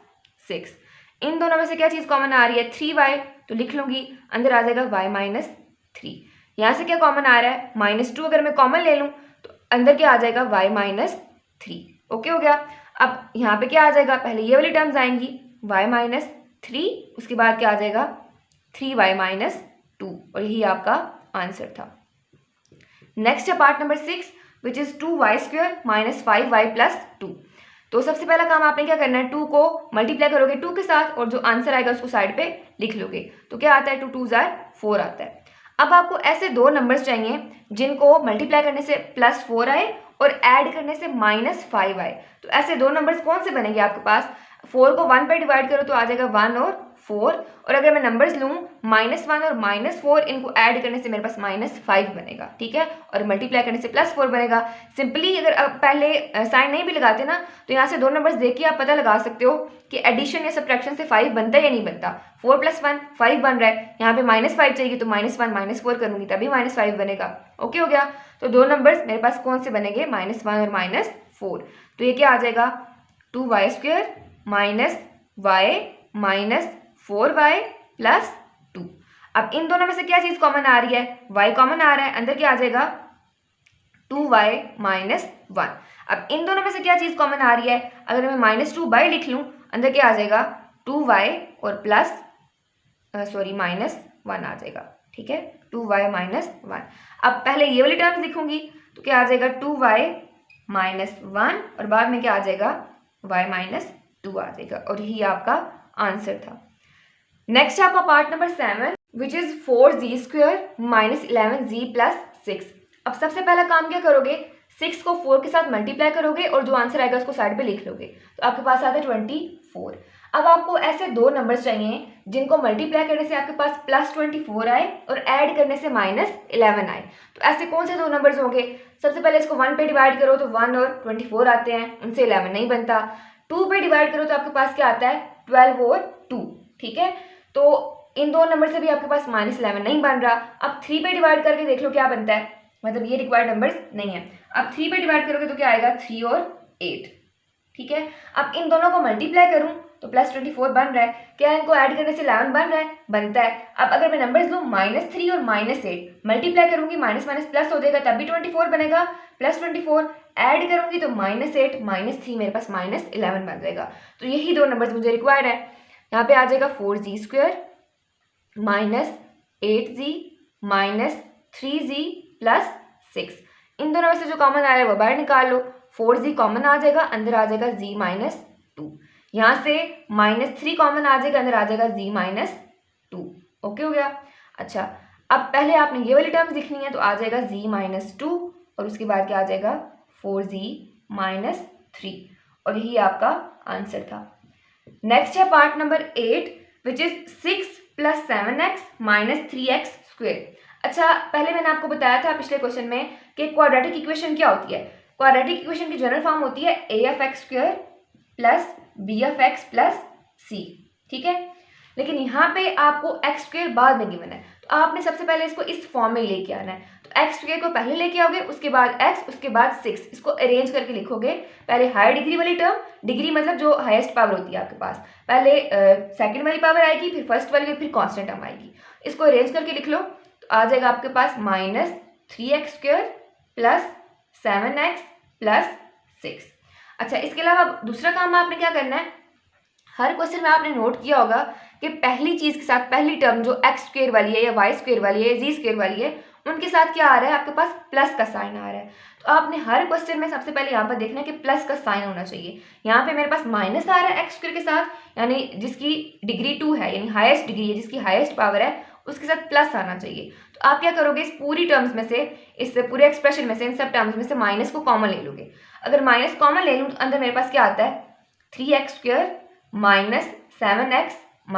6। इन दोनों में से क्या चीज़ कॉमन आ रही है, 3y, तो लिख लूँगी, अंदर आ जाएगा y माइनस 3। यहाँ से क्या कॉमन आ रहा है, -2 अगर मैं कॉमन ले लूँ तो अंदर क्या आ जाएगा, y माइनस 3। ओके हो गया। अब यहाँ पे क्या आ जाएगा, पहले ये वाली टर्म्स आएंगी y माइनस 3, उसके बाद क्या आ जाएगा 3y माइनस 2, और यही आपका आंसर था। नेक्स्ट है part number 6 which is 2y² minus 5y plus 2। तो सबसे पहला काम आपने क्या करना है, 2 को मल्टीप्लाई करोगे 2 के साथ, और जो आंसर आएगा उसको साइड पे लिख लोगे, तो क्या आता है, 2 2 4 आता है। अब आपको ऐसे दो नंबर्स चाहिए जिनको मल्टीप्लाई करने से +4 आए और ऐड करने से -5 आए। तो ऐसे दो नंबर्स कौन से बनेंगे आपके पास, 4 को 1 पे डिवाइड करो तो आ जाएगा 1 और 4, और अगर मैं नंबर्स लूँ -1 और -4, इनको ऐड करने से मेरे पास -5 बनेगा। ठीक है, और मल्टीप्लाई करने से +4 बनेगा। सिंपली अगर आप पहले साइन नहीं भी लगाते ना, तो यहाँ से दो नंबर्स देख के आप पता लगा सकते हो कि एडिशन या सब्ट्रैक्शन से 5 बनता है या नहीं बनता। 4 + 1 5 बन रहा है, यहाँ पे -5 चाहिए तो -1 -4 करूँगी तभी -5 बनेगा। ओके हो गया। तो दो नंबर्स मेरे पास कौन से बनेंगे, -1 और -4। तो ये क्या आ जाएगा, 2y² minus y minus 4y plus 2। अब इन दोनों में से क्या चीज़ कॉमन आ रही है, y कॉमन आ रहा है, अंदर क्या आ जाएगा 2y माइनस 1। अब इन दोनों में से क्या चीज़ कॉमन आ रही है, अगर मैं -2y लिख लूँ, अंदर क्या आ जाएगा 2y और -1 आ जाएगा। ठीक है, 2y माइनस 1। अब पहले ये वाली टर्म्स लिखूंगी तो क्या आ जाएगा 2y -1 और बाद में क्या आ जाएगा y -2 आ जाएगा और यही आपका आंसर था। नेक्स्ट है आपका part number 7 which is 4z² - 11z + 6। अब सबसे पहला काम क्या करोगे, 6 को 4 के साथ मल्टीप्लाई करोगे और जो आंसर आएगा उसको साइड पे लिख लोगे, तो आपके पास आता है 24। अब आपको ऐसे दो नंबर्स चाहिए जिनको मल्टीप्लाई करने से आपके पास +24 आए और ऐड करने से -11 आए। तो ऐसे कौन से दो नंबर्स होंगे, सबसे पहले इसको 1 पे डिवाइड करो तो 1 और 24 आते हैं, उनसे 11 नहीं बनता। 2 पे डिवाइड करो तो आपके पास क्या आता है 12 और 2, ठीक है। तो इन दो नंबर से भी आपके पास -11 नहीं बन रहा। अब 3 पे डिवाइड करके देख लो क्या बनता है, मतलब ये रिक्वायर्ड नंबर्स नहीं है। अब 3 पे डिवाइड करोगे तो क्या आएगा 3 और 8, ठीक है। अब इन दोनों को मल्टीप्लाई करूं तो +24 बन रहा है, क्या इनको ऐड करने से 11 बन रहा है, बनता है। अब अगर मैं नंबर्स लूँ -3 और -8 मल्टीप्लाई करूंगी माइनस माइनस प्लस हो जाएगा, तब भी 24 बनेगा। +24 ऐड करूंगी तो -8 -3 मेरे पास -11 बन जाएगा। तो यही दो नंबर्स मुझे रिक्वायर्ड है। यहाँ पे आ जाएगा 4z² -8z -3z + 6। इन दोनों में से जो कॉमन आ रहा है वो बाहर निकाल लो। 4z कॉमन आ जाएगा, अंदर आ जाएगा z -2। यहाँ से -3 कॉमन आ जाएगा, अंदर आ जाएगा z -2। ओके हो गया। अच्छा, अब पहले आपने ये वाली टर्म्स लिखनी है, तो आ जाएगा z -2 और उसके बाद क्या आ जाएगा 4z -3 और यही आपका आंसर था। नेक्स्ट है part number 8 which is 6 + 7x - 3x²। अच्छा, पहले मैंने आपको बताया था पिछले क्वेश्चन में कि क्वाड्रेटिक इक्वेशन क्या होती है। क्वाड्रेटिक इक्वेशन की जनरल फॉर्म होती है a(x² + b(x + c), ठीक है। लेकिन यहाँ पे आपको x² बाद में गिवन है, तो आपने सबसे पहले इसको इस फॉर्म में लेके आना है। तो x² को पहले लेके आओगे, उसके बाद x, उसके बाद 6, इसको अरेंज करके लिखोगे। पहले हायर डिग्री वाली टर्म, डिग्री मतलब जो हाईएस्ट पावर होती है आपके पास, पहले सेकंड वाली पावर आएगी, फिर फर्स्ट वाली, फिर कांस्टेंट टर्म आएगी। इसको अरेंज करके लिख लो तो आ जाएगा आपके पास -3x² + 7x + 6। अच्छा, इसके अलावा दूसरा काम आपने क्या करना है, हर क्वेश्चन में आपने नोट किया होगा कि पहली चीज के साथ पहली टर्म जो x² वाली है या y² वाली है या z² वाली है, उनके साथ क्या आ रहा है आपके पास प्लस का साइन आ रहा है। तो आपने हर क्वेश्चन में सबसे पहले यहाँ पर देखना है कि प्लस का साइन होना चाहिए। यहाँ पे मेरे पास माइनस आ रहा है x² के साथ, यानी जिसकी डिग्री 2 है, यानी हाईएस्ट डिग्री है, जिसकी हाईएस्ट पावर है, उसके साथ प्लस आना चाहिए। तो आप क्या करोगे, इस पूरी टर्म्स में से, इस पूरे एक्सप्रेशन में से, इन सब टर्म्स में से माइनस को कॉमन ले लोगे। अगर माइनस कॉमन ले लूँ तो अंदर मेरे पास क्या आता है 3x² - 7x -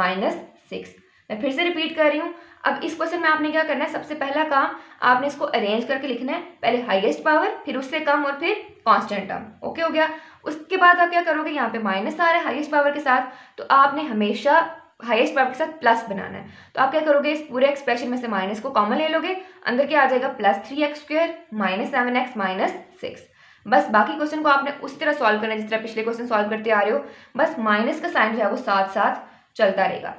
6। मैं फिर से रिपीट कर रही हूँ। अब इस क्वेश्चन में आपने क्या करना है, सबसे पहला काम आपने इसको अरेंज करके लिखना है, पहले हाईएस्ट पावर, फिर उससे कम और फिर कांस्टेंट टर्म। ओके हो गया। उसके बाद आप क्या करोगे, यहाँ पे माइनस आ रहा है हाईएस्ट पावर के साथ, तो आपने हमेशा हाईएस्ट पावर के साथ प्लस बनाना है। तो आप क्या करोगे, इस पूरे एक्सप्रेशन में से माइनस को कॉमन ले लोगे, अंदर क्या आ जाएगा +3x² - 7x - 6। बस बाकी क्वेश्चन को आपने उस तरह सॉल्व करना है जिस तरह पिछले क्वेश्चन सॉल्व करते आ रहे हो, बस माइनस का साइन जो है वो साथ साथ चलता रहेगा।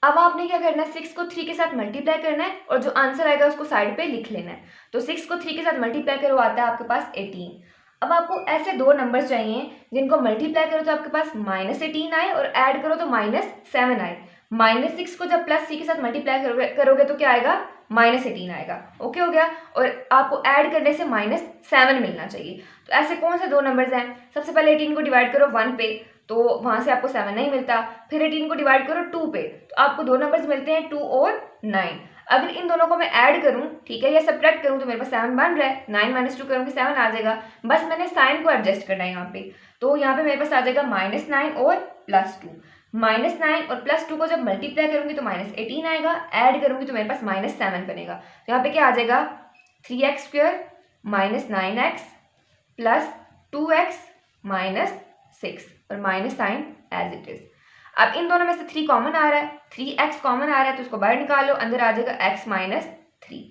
अब आपने क्या करना है, 6 को 3 के साथ मल्टीप्लाई करना है और जो आंसर आएगा उसको साइड पे लिख लेना है। तो 6 को 3 के साथ मल्टीप्लाई करो, आता है आपके पास 18। अब आपको ऐसे दो नंबर्स चाहिए जिनको मल्टीप्लाई करो तो आपके पास -18 आए और ऐड करो तो -7 आए। -6 को जब +3 के साथ मल्टीप्लाई करोगे तो क्या आएगा -18 आएगा। ओके हो गया। और आपको ऐड करने से -7 मिलना चाहिए। तो ऐसे कौन से दो नंबर्स हैं, सबसे पहले 18 को डिवाइड करो 1 पे, तो वहाँ से आपको 7 नहीं मिलता। फिर 18 को डिवाइड करो 2 पे, तो आपको दो नंबर्स मिलते हैं 2 और 9। अगर इन दोनों को मैं ऐड करूं, ठीक है, या सब्ट्रैक्ट करूं तो मेरे पास 7 बन रहा है। 9 - 2 करूंगी 7 आ जाएगा। बस मैंने साइन को एडजस्ट करना है यहाँ पे। तो यहाँ पे मेरे पास आ जाएगा -9 और +2। -9 और +2 को जब मल्टीप्लाई करूंगी तो -18 आएगा, ऐड करूंगी तो मेरे पास -7 बनेगा। तो यहाँ पे क्या आ जाएगा 3x² - 9x + 2x - 6 और minus sign as it is. अब इन दोनों में से 3 कॉमन आ रहा है, 3x कॉमन आ रहा है, तो उसको बाहर निकालो, अंदर आ जाएगा x - 3।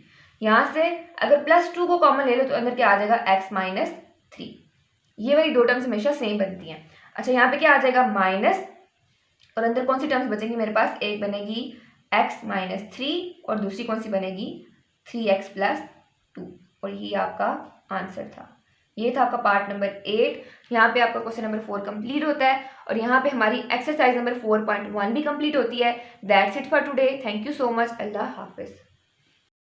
यहाँ से अगर +2 को कॉमन ले लो तो अंदर क्या आ जाएगा x - 3। ये वाली दो टर्म्स हमेशा सेम बनती हैं। अच्छा, यहाँ पे क्या आ जाएगा माइनस और अंदर कौन सी टर्म्स बचेंगी मेरे पास, एक बनेगी x - 3 और दूसरी कौन सी बनेगी 3x + 2 और यही आपका आंसर था। ये था आपका पार्ट नंबर 8। यहाँ पे आपका क्वेश्चन नंबर 4 कंप्लीट होता है और यहाँ पे हमारी एक्सरसाइज नंबर 4.1 भी कंप्लीट होती है। That's it for today. Thank you so much. Allah हाफिज़।